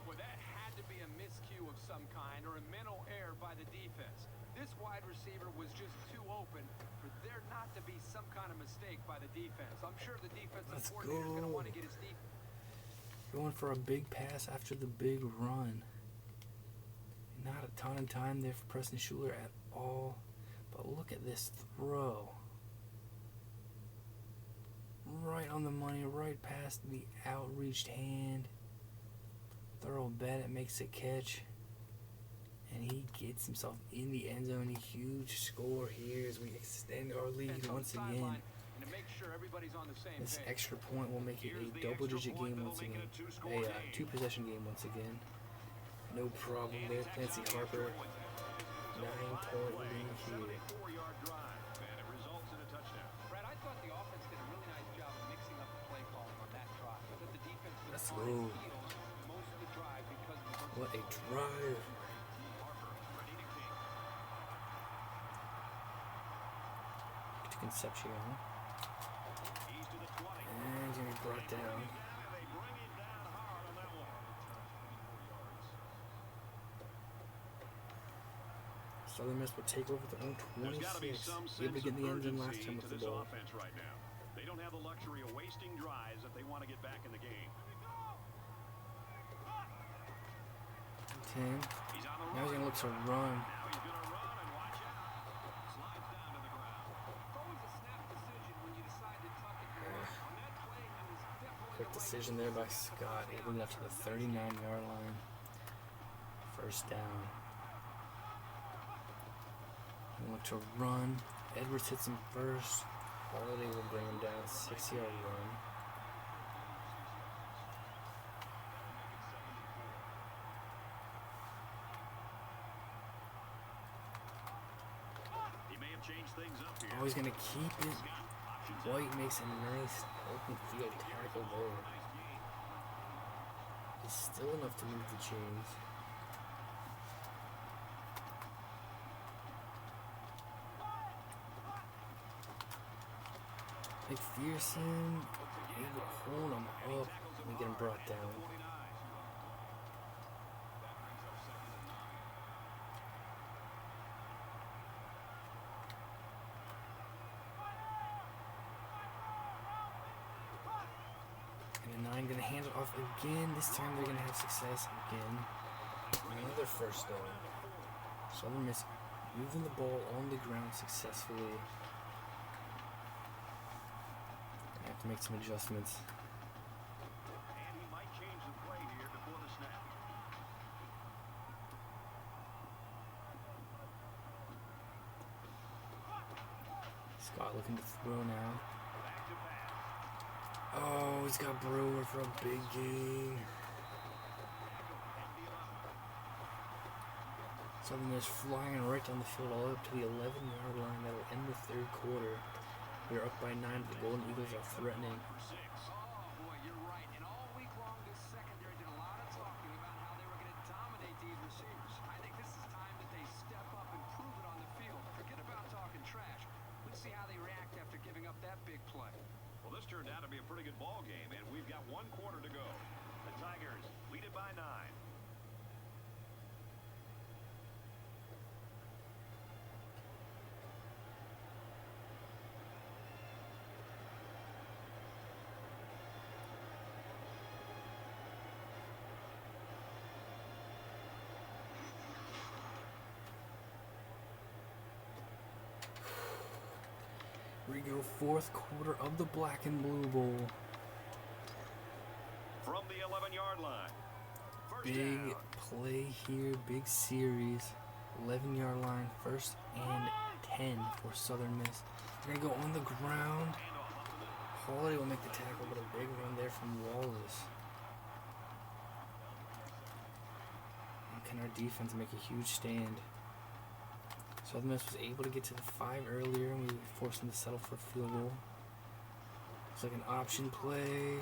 Speaker 4: Well, that had to be a miscue of some kind or a mental error by the defense. This wide receiver was just too open for there not to be some kind of mistake by the defense. I'm sure the defensive
Speaker 1: Let's
Speaker 4: coordinator is going to
Speaker 1: go.
Speaker 4: want to get his defense.
Speaker 1: Going for a big pass after the big run. Not a ton of time there for Preston Schuler at all. But look at this throw. Right on the money, right past the outreached hand. Thurl Bennett makes a catch. And he gets himself in the end zone. A huge score here as we extend our lead
Speaker 4: Defense on
Speaker 1: once
Speaker 4: the
Speaker 1: again.
Speaker 4: sideline and to make sure everybody's on the same
Speaker 1: This
Speaker 4: page.
Speaker 1: extra point will make it
Speaker 3: Here's
Speaker 1: a
Speaker 3: the
Speaker 1: double-digit
Speaker 3: extra point
Speaker 1: game
Speaker 3: that'll
Speaker 1: once
Speaker 3: make
Speaker 1: again.
Speaker 3: it a two-score
Speaker 1: A
Speaker 3: game.
Speaker 1: two-possession game once again. No problem there. Clancy Harper, 9-point lead here.
Speaker 3: 74-yard drive, and it results in a touchdown.
Speaker 4: Brad, I thought the offense did a really
Speaker 1: go. What a drive. To Concepcion. And he's going to be brought down. Southern Miss will take over their own 26. Able to get in the end zone last time with the ball.
Speaker 3: Right now. They don't have the luxury of wasting drives if they want to get back in the game.
Speaker 1: 10. Now he's going to look to run.
Speaker 3: Now he's going to run and watch out. Slides down to the ground.
Speaker 4: It's always a snap decision when you decide to tuck it. On that play, he was definitely
Speaker 1: Quick decision there by Scott. Able to get up to the 39-yard line. First down. Look to run. Edwards hits him first. Holiday will bring him down. 6-yard run.
Speaker 3: He may have changed things up here.
Speaker 1: Oh, he's going to keep it. White makes a nice open field tackle there. It's still enough to move the chains. McPherson able to hold him up and get him brought down. And the 9 gonna hand it off again. This time they're gonna have success again. Another first down. Southern Miss moving the ball on the ground successfully. To make some adjustments.
Speaker 3: And he might change the play here before the snap.
Speaker 1: Scott looking to throw now.
Speaker 3: Back to pass.
Speaker 1: Oh, he's got Brewer for a big gain. Southern is flying right down the field all up to the 11-yard line. That'll end the third quarter. We're up by 9. The Golden Eagles are threatening.
Speaker 4: Oh, boy, you're right. And all week long, this secondary did a lot of talking about how they were going to dominate these receivers. I think this is time that they step up and prove it on the field. Forget about talking trash. Let's see how they react after giving up that big play.
Speaker 3: Well, this turned out to be a pretty good ball game, and we've got 1 quarter to go. The Tigers lead it by 9.
Speaker 1: We go fourth quarter of the Black and Blue Bowl.
Speaker 3: From the 11-yard line. First
Speaker 1: Big
Speaker 3: down.
Speaker 1: play here, big series. 11-yard line, 1st and 10 for Southern Miss. They're going to go on the ground. Holiday will make the tackle, but a big run there from Wallace. And can our defense make a huge stand? Southern Miss was able to get to the 5 earlier, and we forced them to settle for a field goal. It's like an option play.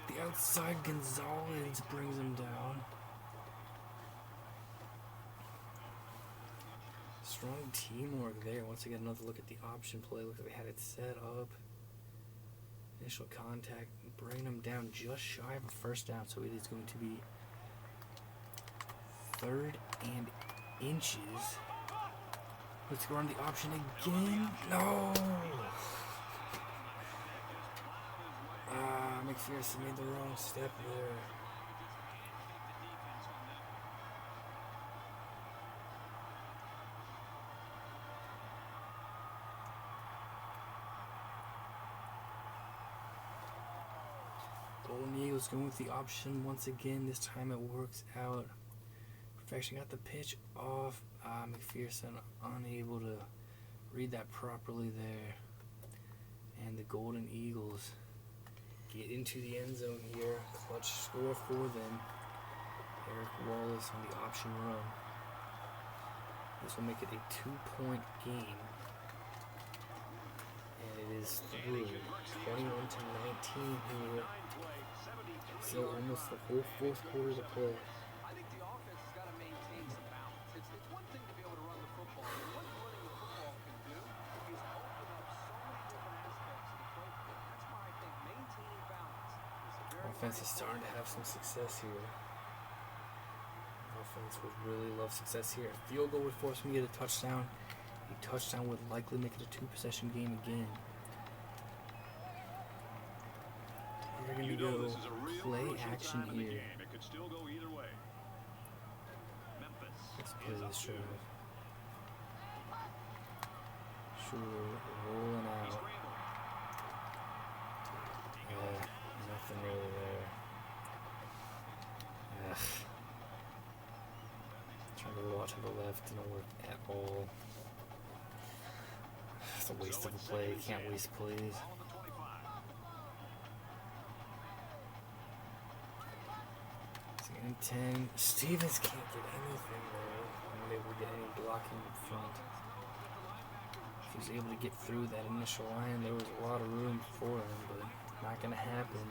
Speaker 1: The outside Gonzalez brings him down. Strong teamwork there. Once again, another look at the option play. Look like they had it set up. Initial contact, bringing him down just shy of a first down. So it is going to be 3rd and inches. Let's go on the option again. No! McPherson made the wrong step there. Golden Eagles going with the option once again. This time it works out. Perfection got the pitch off. McPherson unable to read that properly there. And the Golden Eagles get into the end zone here. Clutch score for them. Eric Wallace on the option run. This will make it a 2-point game. And it is through 21-19 here. Still almost the whole fourth quarter to play.
Speaker 4: I think the offense has got to maintain some balance. It's one thing to be able to run the football, but what running the football can do is open up so many different aspects of the program. That's why I think maintaining balance is very
Speaker 1: Offense is starting to have some success here. Offense would really love success here. A field goal would force me to get a touchdown. A touchdown would likely make it a 2-possession game again. We're going to go play action here.
Speaker 3: It could still go either way. Memphis
Speaker 1: Let's play
Speaker 3: is up
Speaker 1: this
Speaker 3: to.
Speaker 1: drive. Sure, rolling out. Nothing really there. Ugh. Trying to roll out to the left, didn't work at all. It's a waste of a play. Can't waste plays.
Speaker 3: Ball on the 25.
Speaker 1: Second and 10. Stevens can't get anything there. Not able to get any blocking up front. If he was able to get through that initial line, there was a lot of room for him, but not going to happen.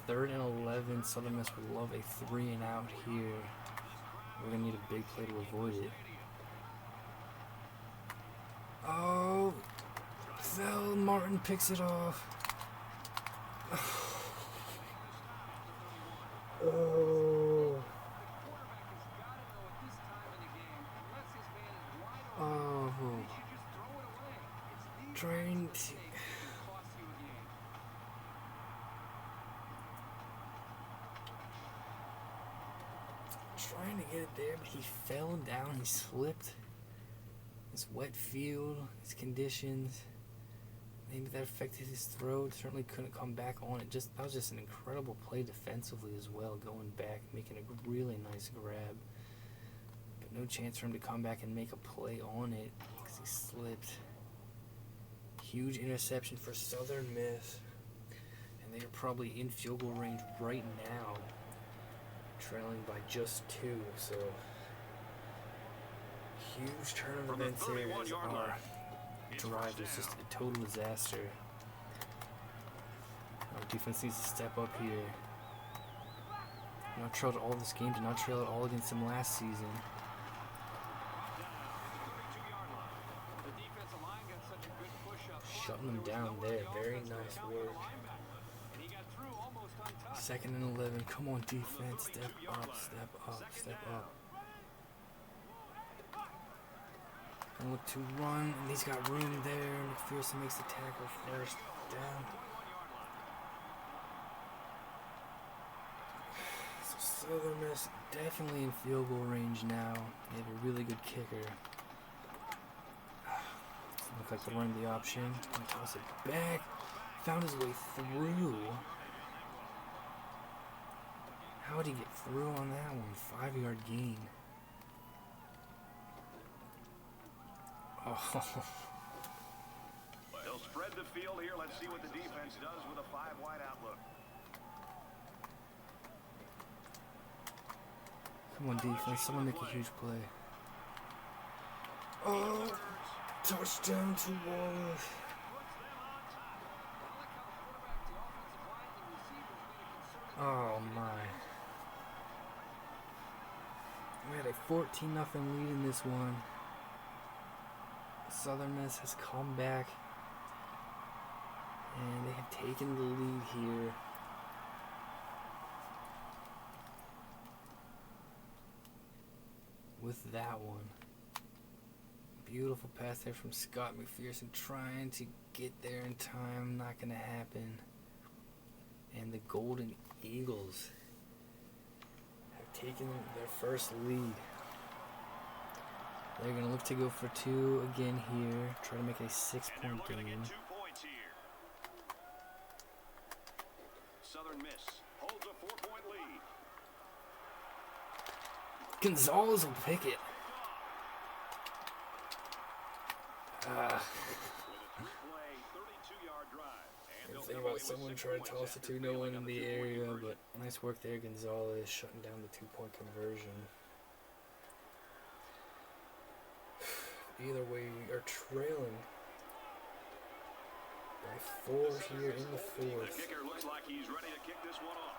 Speaker 1: 3rd and 11. Southern Miss would love a 3-and-out here. We're going to need a big play to avoid it. Oh, Phil Martin picks it off. Oh. Oh. Trying to. Trying to get it there, but he fell down. He slipped. This wet field, his conditions, maybe that affected his throw. Certainly couldn't come back on it. That was just an incredible play defensively as well, going back, making a really nice grab. But no chance for him to come back and make a play on it because he slipped. Huge interception for Southern Miss. And they are probably in field goal range right now, trailing by just 2, so huge turn of events here as our drive was just a total disaster. Our defense needs to step up here. Not trailed all this game, did not trail at all against them last season. Shutting them down there, very nice work. 2nd and 11, come on defense, step up, step up, step up. And look to run, and he's got room there. McPherson makes the tackle, 1st down. So Southern Miss definitely in field goal range now. They have a really good kicker. Look like they're running the option. Gonna toss it back. Found his way through. How would he get through on that one? 5-yard gain. Oh.
Speaker 3: They'll spread the field here. Let's see what the defense does with a 5-wide outlook.
Speaker 1: Come on, defense. Someone make a huge play. Oh, touchdown to Wallace. Oh, my. We had a 14-0 lead in this one. Southern Miss has come back, and they have taken the lead here. With that one. Beautiful pass there from Scott McPherson, trying to get there in time. Not going to happen. And the Golden Eagles have taken their first lead. They're going to look to go for 2 again here. Try to make it a 6-point game.
Speaker 3: Get 2 points here. Southern Miss holds a 4-point lead.
Speaker 1: Gonzalez will pick it.
Speaker 3: With a 3-play, 32-yard drive. And they'll
Speaker 1: Think
Speaker 3: come away
Speaker 1: about
Speaker 3: with
Speaker 1: someone
Speaker 3: 6
Speaker 1: trying to
Speaker 3: points
Speaker 1: toss it
Speaker 3: after
Speaker 1: to no
Speaker 3: failing
Speaker 1: one
Speaker 3: on
Speaker 1: in the
Speaker 3: the 2-point
Speaker 1: area,
Speaker 3: conversion.
Speaker 1: but nice work there. Gonzalez shutting down the 2-point conversion. Either way, we are trailing by by 4 here in the
Speaker 3: The
Speaker 1: fourth.
Speaker 3: kicker looks like he's ready to kick this one off.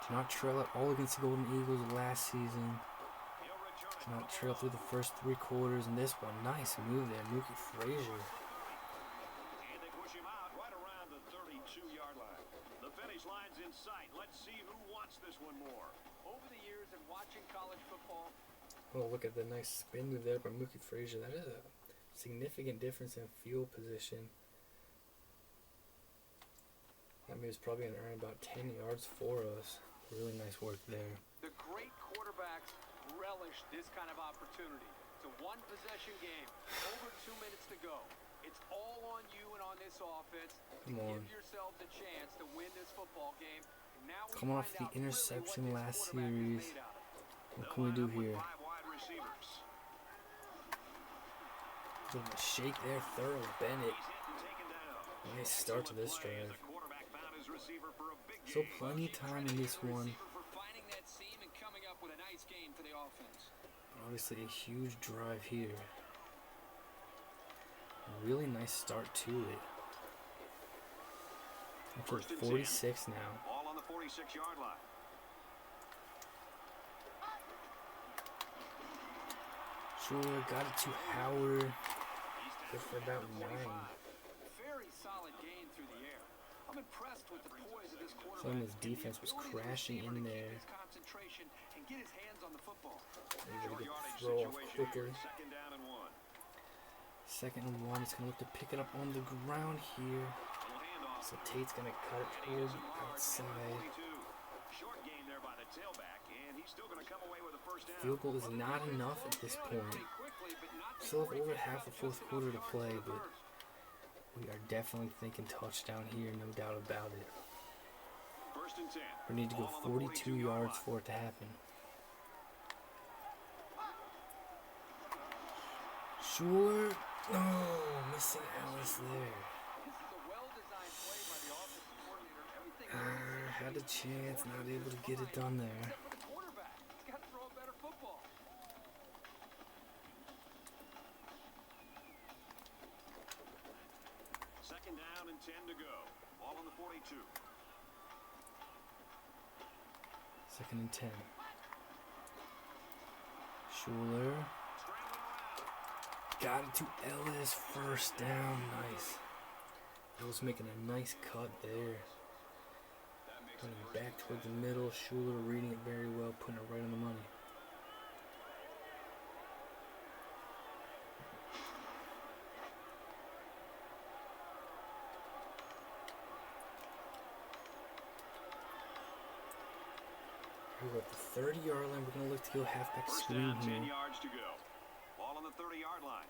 Speaker 1: Did not trail at all against the Golden Eagles last season.
Speaker 3: He'll return it.
Speaker 1: Did not trail through the first 3 quarters. And this one, nice move there, Mookie Frazier.
Speaker 3: And they push him out right around the 32-yard line. The finish line's in sight. Let's see who wants this one more.
Speaker 4: Over the years and watching college football,
Speaker 1: Oh, look at the nice spin move there by Mookie Frazier. That is a significant difference in field position. That means probably going to earn about 10 yards for us. Really nice work there.
Speaker 4: the great quarterbacks relish this kind of opportunity. It's a one-possession game. Over 2 minutes to go. It's all on you and on this offense to
Speaker 1: Come on.
Speaker 4: give yourselves a chance to win this football game. And now we
Speaker 1: Coming off
Speaker 4: find
Speaker 1: the
Speaker 4: out really what
Speaker 1: interception
Speaker 4: this
Speaker 1: last
Speaker 4: quarterback is
Speaker 1: series.
Speaker 4: made out of.
Speaker 1: What can we do here?
Speaker 3: 5 wide receivers.
Speaker 1: Bit of a shake there, thorough Bennett.
Speaker 3: He's hit and taken down.
Speaker 1: Nice start to this
Speaker 3: Play as
Speaker 1: drive.
Speaker 3: the quarterback found his receiver for a big
Speaker 1: So
Speaker 3: gain.
Speaker 1: plenty of time in this one.
Speaker 4: For finding that seam and coming up with a nice game for the offense.
Speaker 1: Obviously a huge drive here. A really nice start to it. Up to
Speaker 3: First and
Speaker 1: 46 now.
Speaker 3: Ball on the 46-yard line.
Speaker 1: Sure, got it to Howard. Good for about 9.
Speaker 4: Very solid gain through the air. I'm impressed with the poise of this quarterback.
Speaker 1: Some of his defense was crashing in there.
Speaker 4: His concentration and get his hands on the football.
Speaker 1: Able to
Speaker 3: Yardage
Speaker 1: throw off
Speaker 3: situation
Speaker 1: quicker.
Speaker 3: here. Second down and 1.
Speaker 1: 2nd and 1. It's going to look to pick it up on the ground here.
Speaker 3: Little handoff.
Speaker 1: So Tate's going to cut it towards the outside.
Speaker 3: 42. Short gain there by the tailback, and he's still going to come away with a first down.
Speaker 1: Field goal is not enough at this point. Still have over half the 4th quarter to play, but we are definitely thinking touchdown here, no doubt about it.
Speaker 3: First and 10.
Speaker 1: We need to go
Speaker 3: Ball on the
Speaker 1: 42 yards for it to happen. Sure. Oh, missing Alice there.
Speaker 4: This is a well-designed play by the offensive coordinator. Everything
Speaker 1: Had a chance, not able to get it done there.
Speaker 4: except for the quarterback. He's got to throw a better football.
Speaker 3: Second down and 10 to go. Ball on the 42.
Speaker 1: 2nd and 10. Schuler. Got it to Ellis. First down. Nice. Ellis making a nice cut there. Putting it back towards the middle. Schuler reading it very well, putting it right on the money. We're at the 30-yard line. We're going to look to go halfback
Speaker 3: First
Speaker 1: screen
Speaker 3: down, 10
Speaker 1: here.
Speaker 3: yards to go. Ball on the 30-yard line.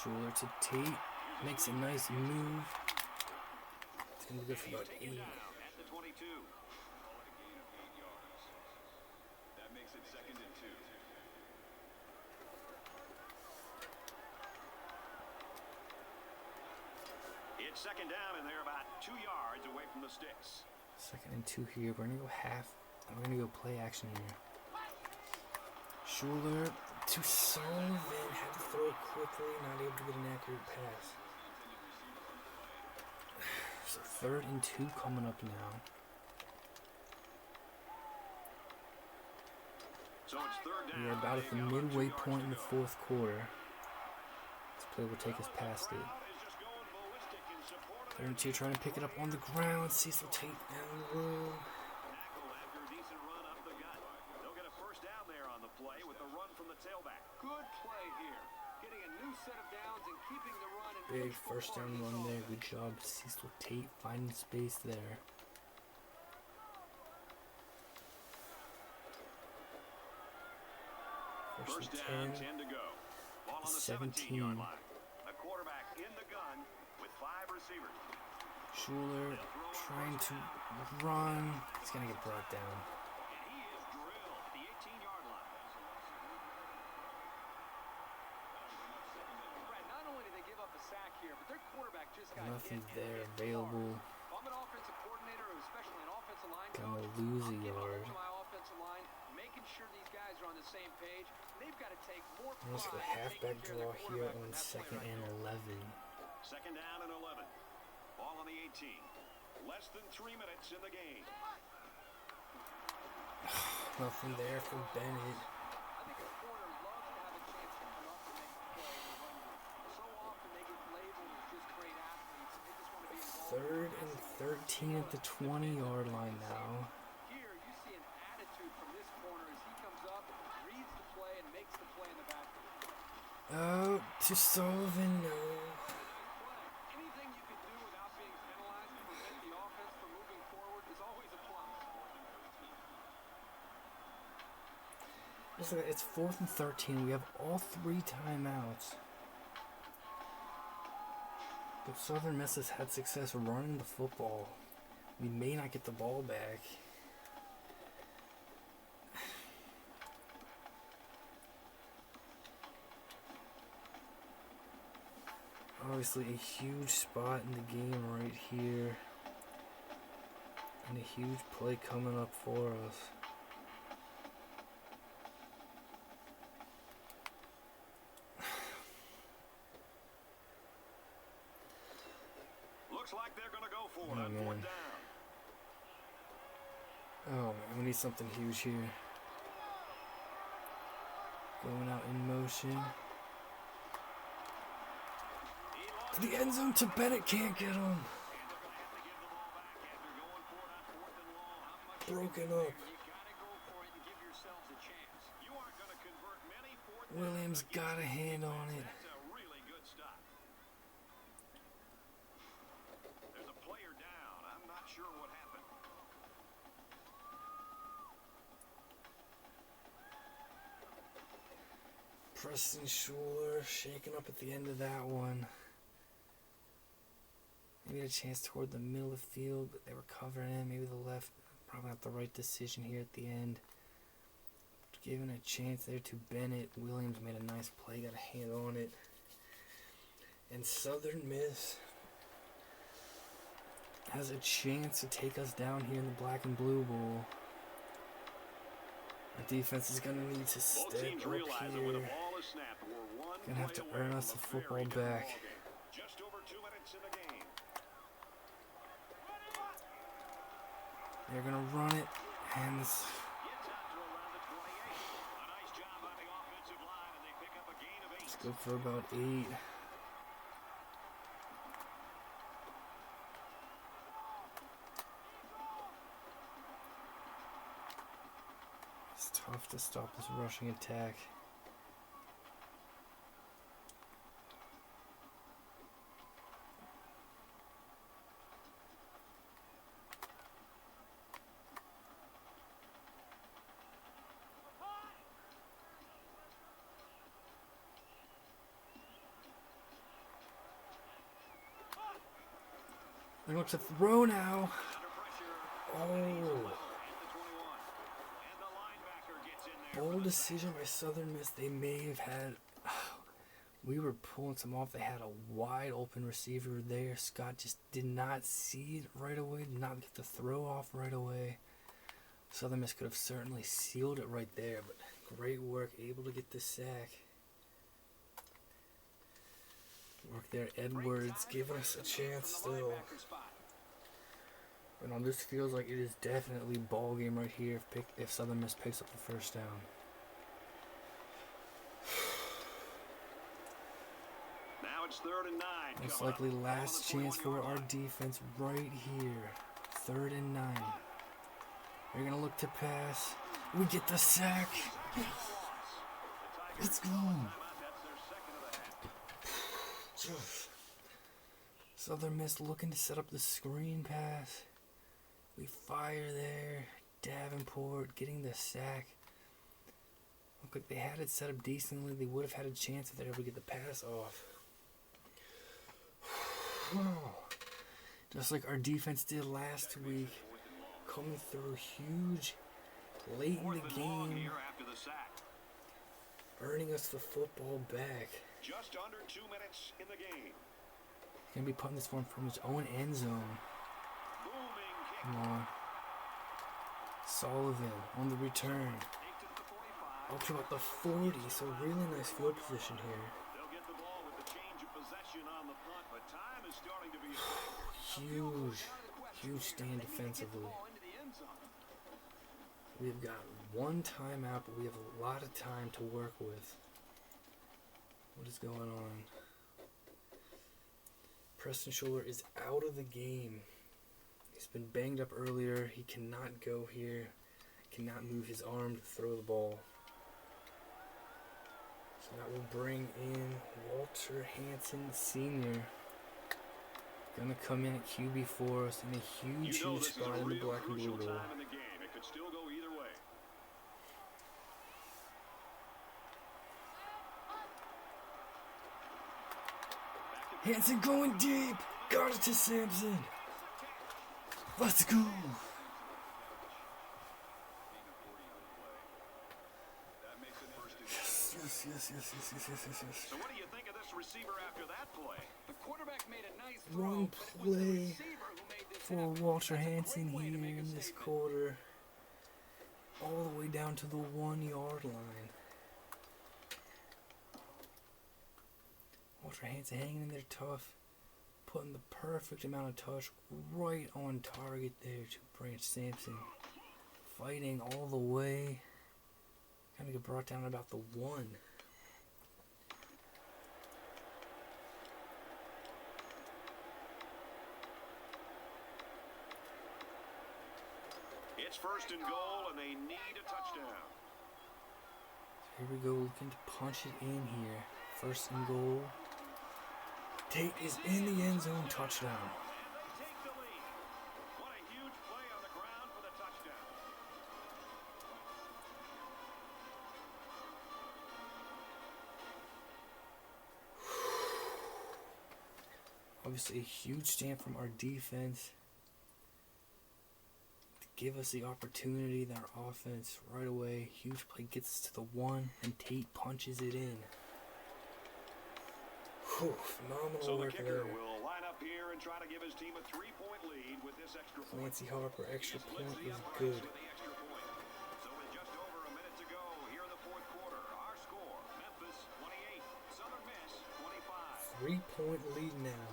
Speaker 1: Schuler to Tate. Makes a nice move. It's going to be good for about 8.
Speaker 3: Taken down at the 22. That makes it second and 2. It's second down, and they're about 2 yards away from the sticks.
Speaker 1: 2nd and 2 here. We're going to go half. We're going to go play action here. Schuler to Sullivan. Had to throw it quickly. Not able to get an accurate pass. So 3rd and 2 coming up now.
Speaker 3: So it's third down.
Speaker 1: We are about at the midway point in the 4th quarter. This play will take us past it.
Speaker 3: Crowd is just going ballistic in support of
Speaker 1: 3rd and 2 trying to pick it up on the ground. Cecil Tate down low.
Speaker 3: tackle after a decent run up the gut. They'll get a first down there on the play with the run from the tailback.
Speaker 4: Good play here. Getting a new set of downs and keeping the run in
Speaker 1: Big
Speaker 4: control
Speaker 1: first down
Speaker 4: of this
Speaker 1: run there.
Speaker 4: offense.
Speaker 1: Good job, Cecil Tate finding space there.
Speaker 3: First
Speaker 1: First
Speaker 3: down,
Speaker 1: and 10.
Speaker 3: 10 to go. Ball on the
Speaker 1: 17.
Speaker 3: 17-yard line. The quarterback in the gun with 5 receivers.
Speaker 1: Schuler trying to run. He's going to get brought down.
Speaker 3: And he is drilled at the 18-yard line.
Speaker 4: Brad, not only did they give up a sack here, but their quarterback just got
Speaker 1: Nothing
Speaker 4: hit
Speaker 1: there
Speaker 4: hard.
Speaker 1: available.
Speaker 4: I'm an offensive coordinator, especially an offensive line
Speaker 1: Gonna
Speaker 4: coach.
Speaker 1: lose a
Speaker 4: I'm getting
Speaker 1: yard.
Speaker 4: over my offensive line, making sure these guys are on the same page. They've got to take more
Speaker 1: Let's go
Speaker 4: pride in
Speaker 1: halfback
Speaker 4: taking care
Speaker 1: draw
Speaker 4: of their
Speaker 1: here
Speaker 4: quarterback
Speaker 1: on
Speaker 4: than that
Speaker 1: second
Speaker 4: play
Speaker 1: and
Speaker 4: right there.
Speaker 1: 11.
Speaker 3: Second down and 11. Ball on the 18. Less than 3 minutes in the game.
Speaker 1: Nothing there for Bennett.
Speaker 4: I think a corner loves to have a chance to come up and make a play in the run game. So often they get labeled as just great athletes. They just want to be involved.
Speaker 1: Third and 13 at the 20-yard line now.
Speaker 4: Here you see an attitude from this corner as he comes up, reads the play, and makes the play in the backfield.
Speaker 1: To Sullivan, no.
Speaker 4: Anything you can do without being penalized to prevent the offense from moving forward is always a plus.
Speaker 1: It's 4th and 13. We have all 3 timeouts. But Southern Miss has had success running the football. We may not get the ball back. Obviously a huge spot in the game right here. And a huge play coming up for us.
Speaker 3: Looks like they're going to go for it
Speaker 1: Oh,
Speaker 3: on
Speaker 1: man.
Speaker 3: 4th down.
Speaker 1: Oh man, we need something huge here. Going out in motion. To the end zone to Bennett, can't get him. Broken up.
Speaker 4: You gotta go for it and give yourselves a chance.
Speaker 3: You aren't going to convert many 4th
Speaker 1: Williams got a hand on it.
Speaker 3: That's a really good stop. There's a player down. I'm not sure what happened.
Speaker 1: Preston Schuler shaking up at the end of that one. Maybe a chance toward the middle of the field, but they were covering in. Maybe the left. Probably not the right decision here at the end. Giving a chance there to Bennett. Williams made a nice play, got a hand on it. And Southern Miss has a chance to take us down here in the Black and Blue Bowl. Our defense is going to need to
Speaker 3: Both
Speaker 1: step
Speaker 3: teams
Speaker 1: up
Speaker 3: realize that when the
Speaker 1: here.
Speaker 3: ball is snapped, we're one
Speaker 1: Gonna have to
Speaker 3: play
Speaker 1: earn
Speaker 3: away
Speaker 1: us
Speaker 3: from
Speaker 1: the
Speaker 3: a very
Speaker 1: football
Speaker 3: different
Speaker 1: back.
Speaker 3: ballgame. Just over 2 minutes in the game.
Speaker 1: They're going to run it. And
Speaker 3: Gets out to around the 28. A nice job on the offensive line, and they pick up a gain of 8.
Speaker 1: let's go for about 8. It's tough to stop this rushing attack. They're going to throw now. Oh. Bold decision by Southern Miss. They may have had... we were pulling some off. They had a wide open receiver there. Scott just did not see it right away. Did not get the throw off right away. Southern Miss could have certainly sealed it right there. But great work. Able to get the sack. Work there. Edwards giving us a chance still. But on this feels like it is definitely ball game right here if Southern Miss picks up the first down.
Speaker 3: Now it's 3rd and 9.
Speaker 1: Most likely last chance for our defense right here. 3rd and 9. They're going to look to pass. We get the sack. Let's go. Southern Miss looking to set up the screen pass. We fire there. Davenport getting the sack. Look like they had it set up decently. They would have had a chance if they were able to get the pass off. Just like our defense did last week. Coming through huge late in the game. Earning us the football back.
Speaker 3: Just under 2 minutes in the game.
Speaker 1: Gonna be putting this one from his own end zone. Come on. Sullivan on the return. up to about the 40, so really nice field position here.
Speaker 3: They'll get the ball with the change of possession on the punt, but time is starting to be a factor.
Speaker 1: Huge stand defensively. We've got one timeout, but we have a lot of time to work with. What is going on? Preston Schuler is out of the game. He's been banged up earlier. He cannot go here. Cannot move his arm to throw the ball. So that will bring in Walter Hansen Sr. Gonna come in at QB for us in a huge spot in the black and blue bowl.
Speaker 3: It could still go either way.
Speaker 1: Hansen going deep. Got it to Sampson. Let's go. Yes.
Speaker 3: So what do you think of this receiver after that play?
Speaker 4: The quarterback made a nice throw.
Speaker 1: One play for Walter Hansen here in this quarter. All the way down to the 1 yard line. Walter Hansen hanging in there tough. Putting the perfect amount of touch right on target there to Branch Sampson. Fighting all the way. Kind of get brought down about the 1.
Speaker 3: It's first and goal, and they need a touchdown.
Speaker 1: Here we go, looking to punch it in here. First and goal. Tate is in the end zone, touchdown.
Speaker 3: And they take the lead. What a huge play on the ground for the touchdown.
Speaker 1: Obviously a huge stand from our defense to give us the opportunity that our offense right away. Huge play gets us to the 1 and Tate punches it in. Phenomenal
Speaker 3: So the
Speaker 1: work
Speaker 3: kicker
Speaker 1: there.
Speaker 3: will line up here and try to give his team a 3-point lead with this extra point.
Speaker 1: Clancy Harper, extra
Speaker 3: He
Speaker 1: point
Speaker 3: splits the
Speaker 1: is
Speaker 3: uprights
Speaker 1: good.
Speaker 3: with the extra point. So with just over a minute to go here in the fourth quarter, our score, Memphis 28, Southern Miss 25.
Speaker 1: 3-point lead now.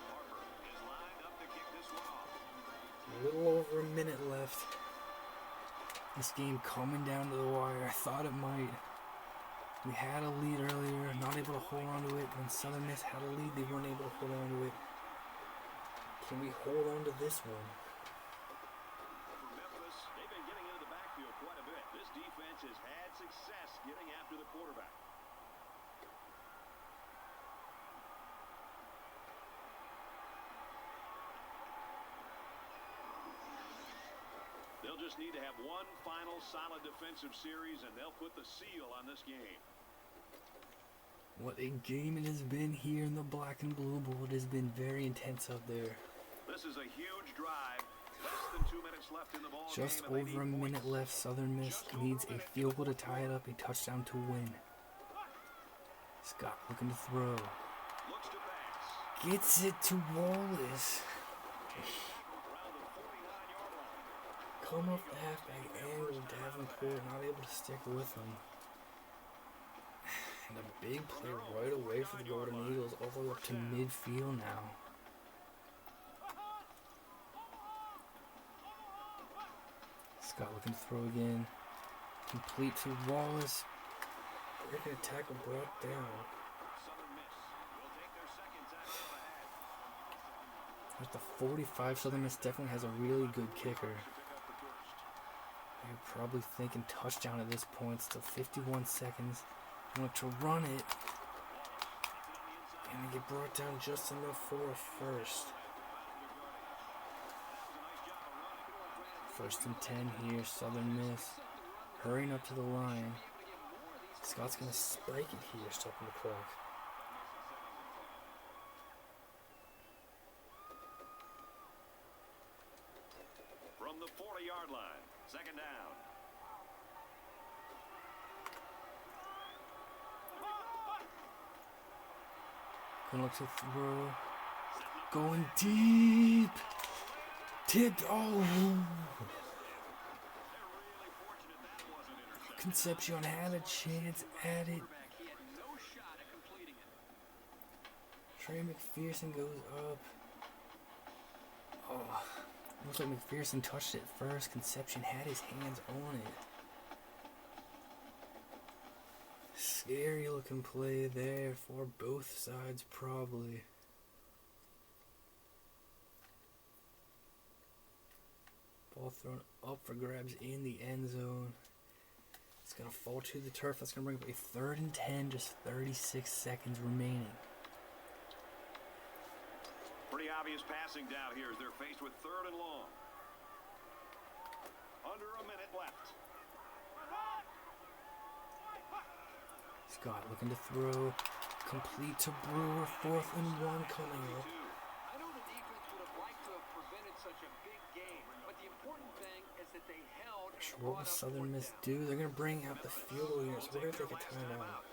Speaker 3: Harper is lined up to kick this one off.
Speaker 1: A little over a minute left. This game coming down to the wire. I thought it might. We had a lead earlier, not able to hold on to it. When Southern Miss had a lead, they weren't able to hold on to it. Can we hold on to this one?
Speaker 3: For Memphis, they've been getting into the backfield quite a bit. This defense has had success getting after the quarterback. They'll just need to have one final solid defensive series, and they'll put the seal on this game.
Speaker 1: What a game it has been here in the black and blue bowl. It has been very intense up there.
Speaker 3: This is a huge drive. Less than 2 minutes left in the ball
Speaker 1: Just
Speaker 3: game, and they
Speaker 1: over a
Speaker 3: need
Speaker 1: minute
Speaker 3: points.
Speaker 1: left. Southern Miss needs a field goal to tie it up, a touchdown to win. Scott looking to throw.
Speaker 3: Looks to pass.
Speaker 1: Gets it to Wallace.
Speaker 3: Around the 49-yard line.
Speaker 1: Come off the halfback angle. Davenport not able to stick with him. And a big play right away for the Golden Eagles, all the way up to midfield now. Scott looking to throw again. Complete to Wallace. They're going to tackle brought down.
Speaker 3: Southern Miss will take their second tackle of the half.
Speaker 1: At the 45, Southern Miss definitely has a really good kicker. You're probably thinking touchdown at this point. Still 51 seconds. Want to run it. And they get brought down just enough for a first. First and 10 here, Southern Miss. Hurrying up to the line. Scott's going to spike it here, stopping the clock.
Speaker 3: From the 40-yard line, second down.
Speaker 1: Gonna look to throw. Going deep. Tipped. Oh. Concepcion had a chance at it.
Speaker 4: He had no shot at completing it.
Speaker 1: Trey McPherson goes up. Oh, looks like McPherson touched it first. Concepcion had his hands on it. Scary looking play there for both sides, probably. Ball thrown up for grabs in the end zone. It's going to fall to the turf. That's going to bring up a 3rd and 10, just 36 seconds remaining.
Speaker 3: Pretty obvious passing down here as they're faced with 3rd and long. Under a minute left.
Speaker 1: Scott looking to throw. Complete to Brewer. 4th and 1 coming up.
Speaker 4: I know the defense would have liked to have prevented such a big game, but the important thing is that they held and
Speaker 1: What will
Speaker 4: brought up
Speaker 1: Southern Miss
Speaker 4: fourth
Speaker 1: do? They're going to bring out the field goal unit, so we're going to take a timeout.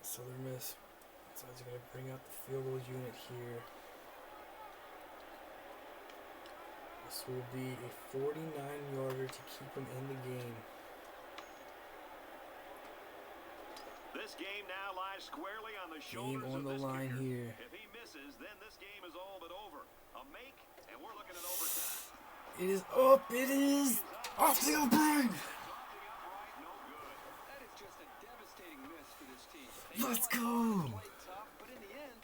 Speaker 1: Southern Miss decides they're going to bring out the field goal unit here. This will be a 49-yarder to keep them in the game.
Speaker 3: This game now lies squarely on the shoulders
Speaker 1: Game on
Speaker 3: of
Speaker 1: the
Speaker 3: this
Speaker 1: line
Speaker 3: kicker.
Speaker 1: here.
Speaker 3: If he misses, then this game is all but over. A make, and we're looking at overtime.
Speaker 1: It is up. It is off the upright.
Speaker 4: That is just a devastating miss for this team.
Speaker 1: Let's
Speaker 4: They
Speaker 1: go.
Speaker 4: played tough, but in the end,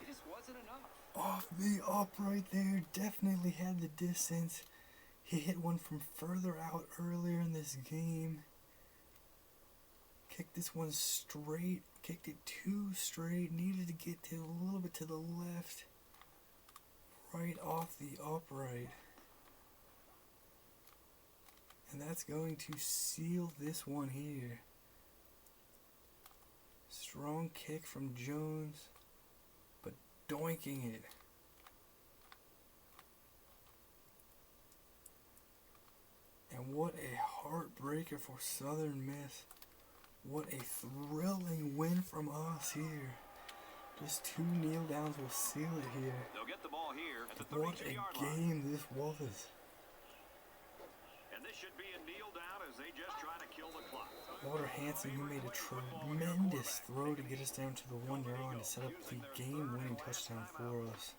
Speaker 4: it just wasn't enough.
Speaker 1: Off the upright there. Definitely had the distance. He hit one from further out earlier in this game. Kicked this one straight. Kicked it too straight. Needed to get to a little bit to the left. Right off the upright. And that's going to seal this one here. Strong kick from Jones. But doinking it. And what a heartbreaker for Southern Miss. What a thrilling win from us here. Just 2 kneel downs will seal it here.
Speaker 3: They'll get the ball here at the
Speaker 1: What
Speaker 3: 32-yard
Speaker 1: a
Speaker 3: line.
Speaker 1: game this was.
Speaker 3: And this should be a kneel down as they just try to kill the clock.
Speaker 1: Walter Hansen, who made a tremendous throw to get us down to the 1-yard line to set up the game-winning touchdown for us.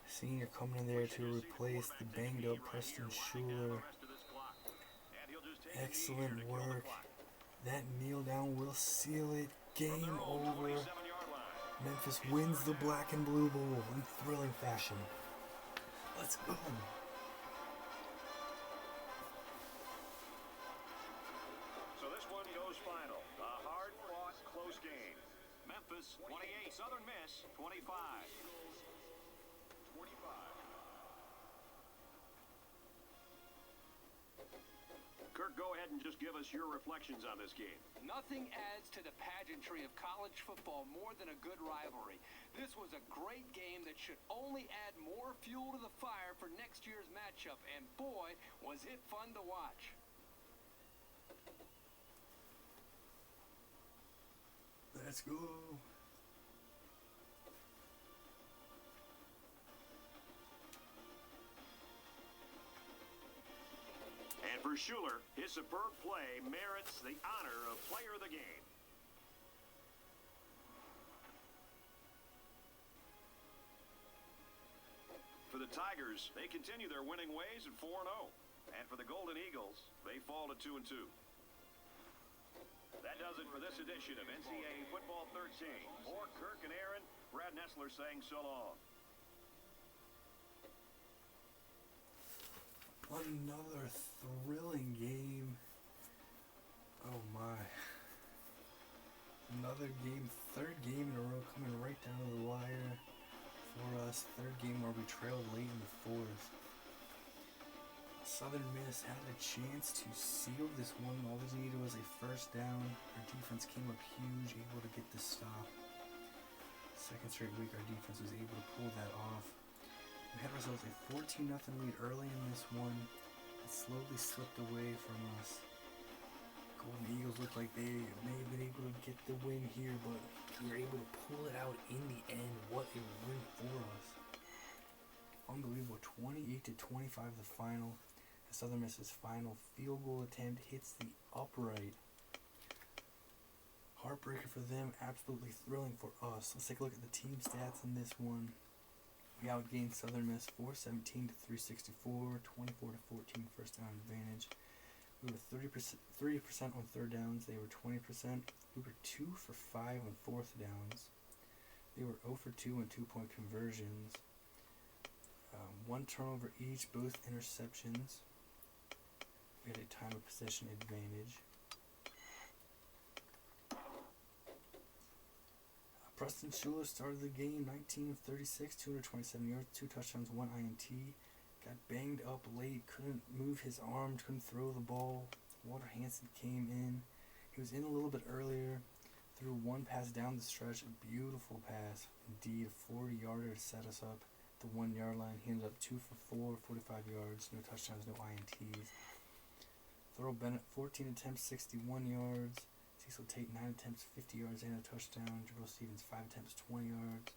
Speaker 1: Senior coming in there to replace the banged-up Preston Schuler. Excellent work. That kneel down will seal it. Game over. Memphis wins the Black and Blue Bowl in thrilling fashion. Let's go.
Speaker 3: So this one goes final. A hard-fought, close game. Memphis 28, Southern Miss 25. Kirk, go ahead and just give us your reflections on this game.
Speaker 4: Nothing adds to the pageantry of college football more than a good rivalry. This was a great game that should only add more fuel to the fire for next year's matchup, and boy, was it fun to watch.
Speaker 1: Let's go.
Speaker 3: And for Schuler, his superb play merits the honor of player of the game. For the Tigers, they continue their winning ways at 4-0. And for the Golden Eagles, they fall to 2-2. That does it for this edition of NCAA Football 13. For Kirk and Aaron, Brad Nessler saying so long.
Speaker 1: Another thrilling game. Oh my. Another game, 3rd game in a row coming right down to the wire for us. 3rd game where we trailed late in the 4th. Southern Miss had a chance to seal this one. All they needed was a 1st down. Our defense came up huge, able to get the stop. 2nd straight week our defense was able to pull that off. We had ourselves a 14-0 lead early in this one. It slowly slipped away from us. Golden Eagles looked like they may have been able to get the win here, but we were able to pull it out in the end. What a win for us. Unbelievable. 28-25 the final. Southern Miss's final field goal attempt hits the upright. Heartbreaker for them, absolutely thrilling for us. Let's take a look at the team stats in this one. We outgained Southern Miss 417 to 364, 24 to 14 first down advantage. We were 30% on third downs. They were 20%. We were 2 for 5 on fourth downs. They were 0 for 2 on 2-point conversions. 1 turnover each, both interceptions. We had a time of possession advantage. Preston Schuler started the game, 19 of 36, 227 yards, 2 touchdowns, 1 INT. Got banged up late, couldn't move his arm, couldn't throw the ball. Walter Hansen came in. He was in a little bit earlier, threw 1 pass down the stretch, a beautiful pass. Indeed, a 40-yarder to set us up at the 1-yard line. He ended up 2 for 4, 45 yards, no touchdowns, no INTs. Thurl Bennett, 14 attempts, 61 yards. Cecil Tate, 9 attempts, 50 yards and a touchdown. Jabril Stevens, 5 attempts, 20 yards.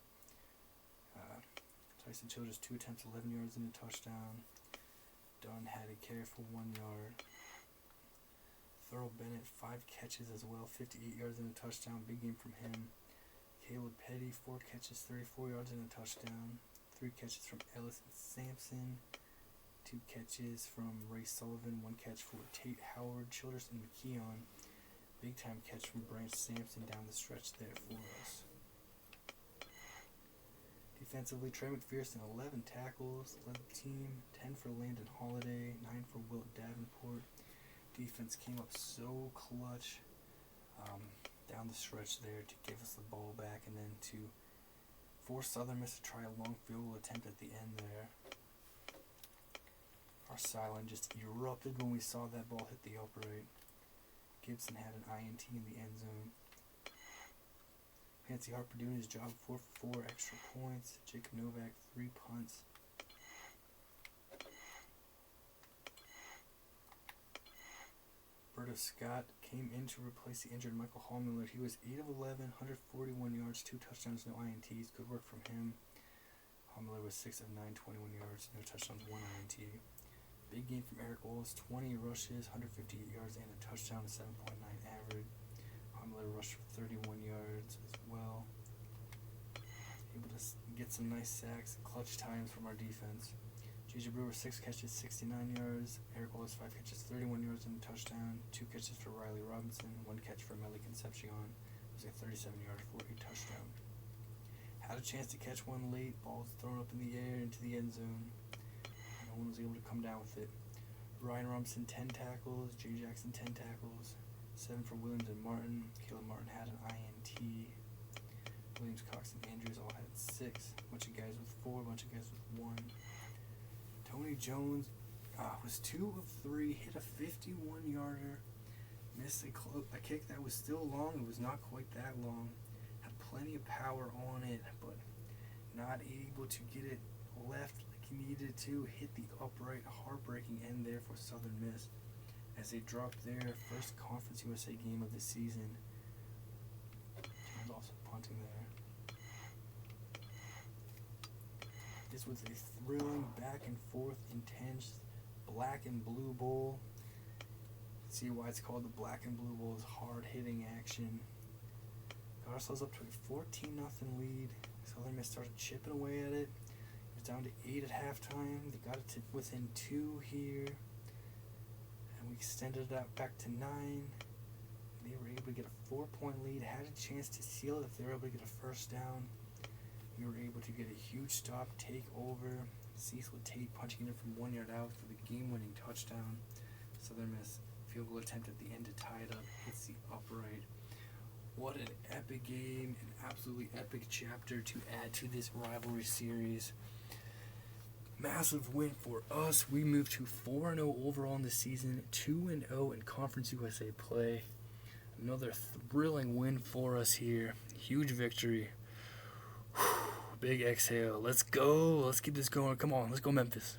Speaker 1: Tyson Childress, 2 attempts, 11 yards and a touchdown. Dunn had a carry for 1 yard. Thurl Bennett, 5 catches as well, 58 yards and a touchdown. Big game from him. Caleb Petty, 4 catches, 34 yards and a touchdown. 3 catches from Ellis and Sampson. 2 catches from Ray Sullivan. 1 catch for Tate Howard, Childress, and McKeon. Big time catch from Branch Sampson down the stretch there for us. Defensively, Trey McPherson, 11 tackles, led the team, 10 for Landon Holiday, 9 for Wilt Davenport. Defense came up so clutch down the stretch there to give us the ball back and then to force Southern Miss to try a long field goal attempt at the end there. Our sideline just erupted when we saw that ball hit the upright. Gibson had an INT in the end zone. Fancy Harper doing his job, 4 for 4 extra points. Jacob Novak, 3 punts. Berto Scott came in to replace the injured Michael Hallmiller. He was 8 of 11, 141 yards, 2 touchdowns, no INTs. Good work from him. Hallmiller was 6 of 9, 21 yards, no touchdowns, 1 INT. Big game from Eric Wallace, 20 rushes, 158 yards, and a touchdown, 7.9 average. Hallmiller rushed for 31 yards as well. Able to get some nice sacks, clutch times from our defense. J.J. Brewer, 6 catches, 69 yards. Eric Wallace, 5 catches, 31 yards, and a touchdown. 2 catches for Riley Robinson, 1 catch for Melly Concepcion. It was a 37-yarder for a touchdown. Had a chance to catch one late. Ball was thrown up in the air into the end zone. No one was able to come down with it. Ryan Robinson, 10 tackles. Jay Jackson, 10 tackles. 7 for Williams and Martin. Caleb Martin had an INT. Williams, Cox, and Andrews all had 6. A bunch of guys with 4, a bunch of guys with 1. Tony Jones was 2 of 3, hit a 51-yarder. Missed a kick that was still long. It was not quite that long. Had plenty of power on it, but not able to get it left like he needed to. Hit the upright, heartbreaking end there for Southern Miss as they dropped their first Conference USA game of the season. Jones also punting there. This was a thrilling back and forth, intense black and blue bowl. See why it's called the black and blue bowl, is hard hitting action. Got ourselves up to a 14-0 lead. Southern Miss started chipping away at it. It was down to 8 at halftime. They got it to within 2 here. And we extended it out back to 9. They were able to get a 4-point lead. Had a chance to seal it if they were able to get a first down. We were able to get a huge stop, take over. Cecil Tate punching in from 1 yard out for the game-winning touchdown. Southern Miss field goal attempt at the end to tie it up. Hits the upright. What an epic game, an absolutely epic chapter to add to this rivalry series. Massive win for us. We moved to 4-0 overall in the season, 2-0 in Conference USA play. Another thrilling win for us here. Huge victory. Big exhale. Let's go. Let's keep this going. Come on. Let's go, Memphis.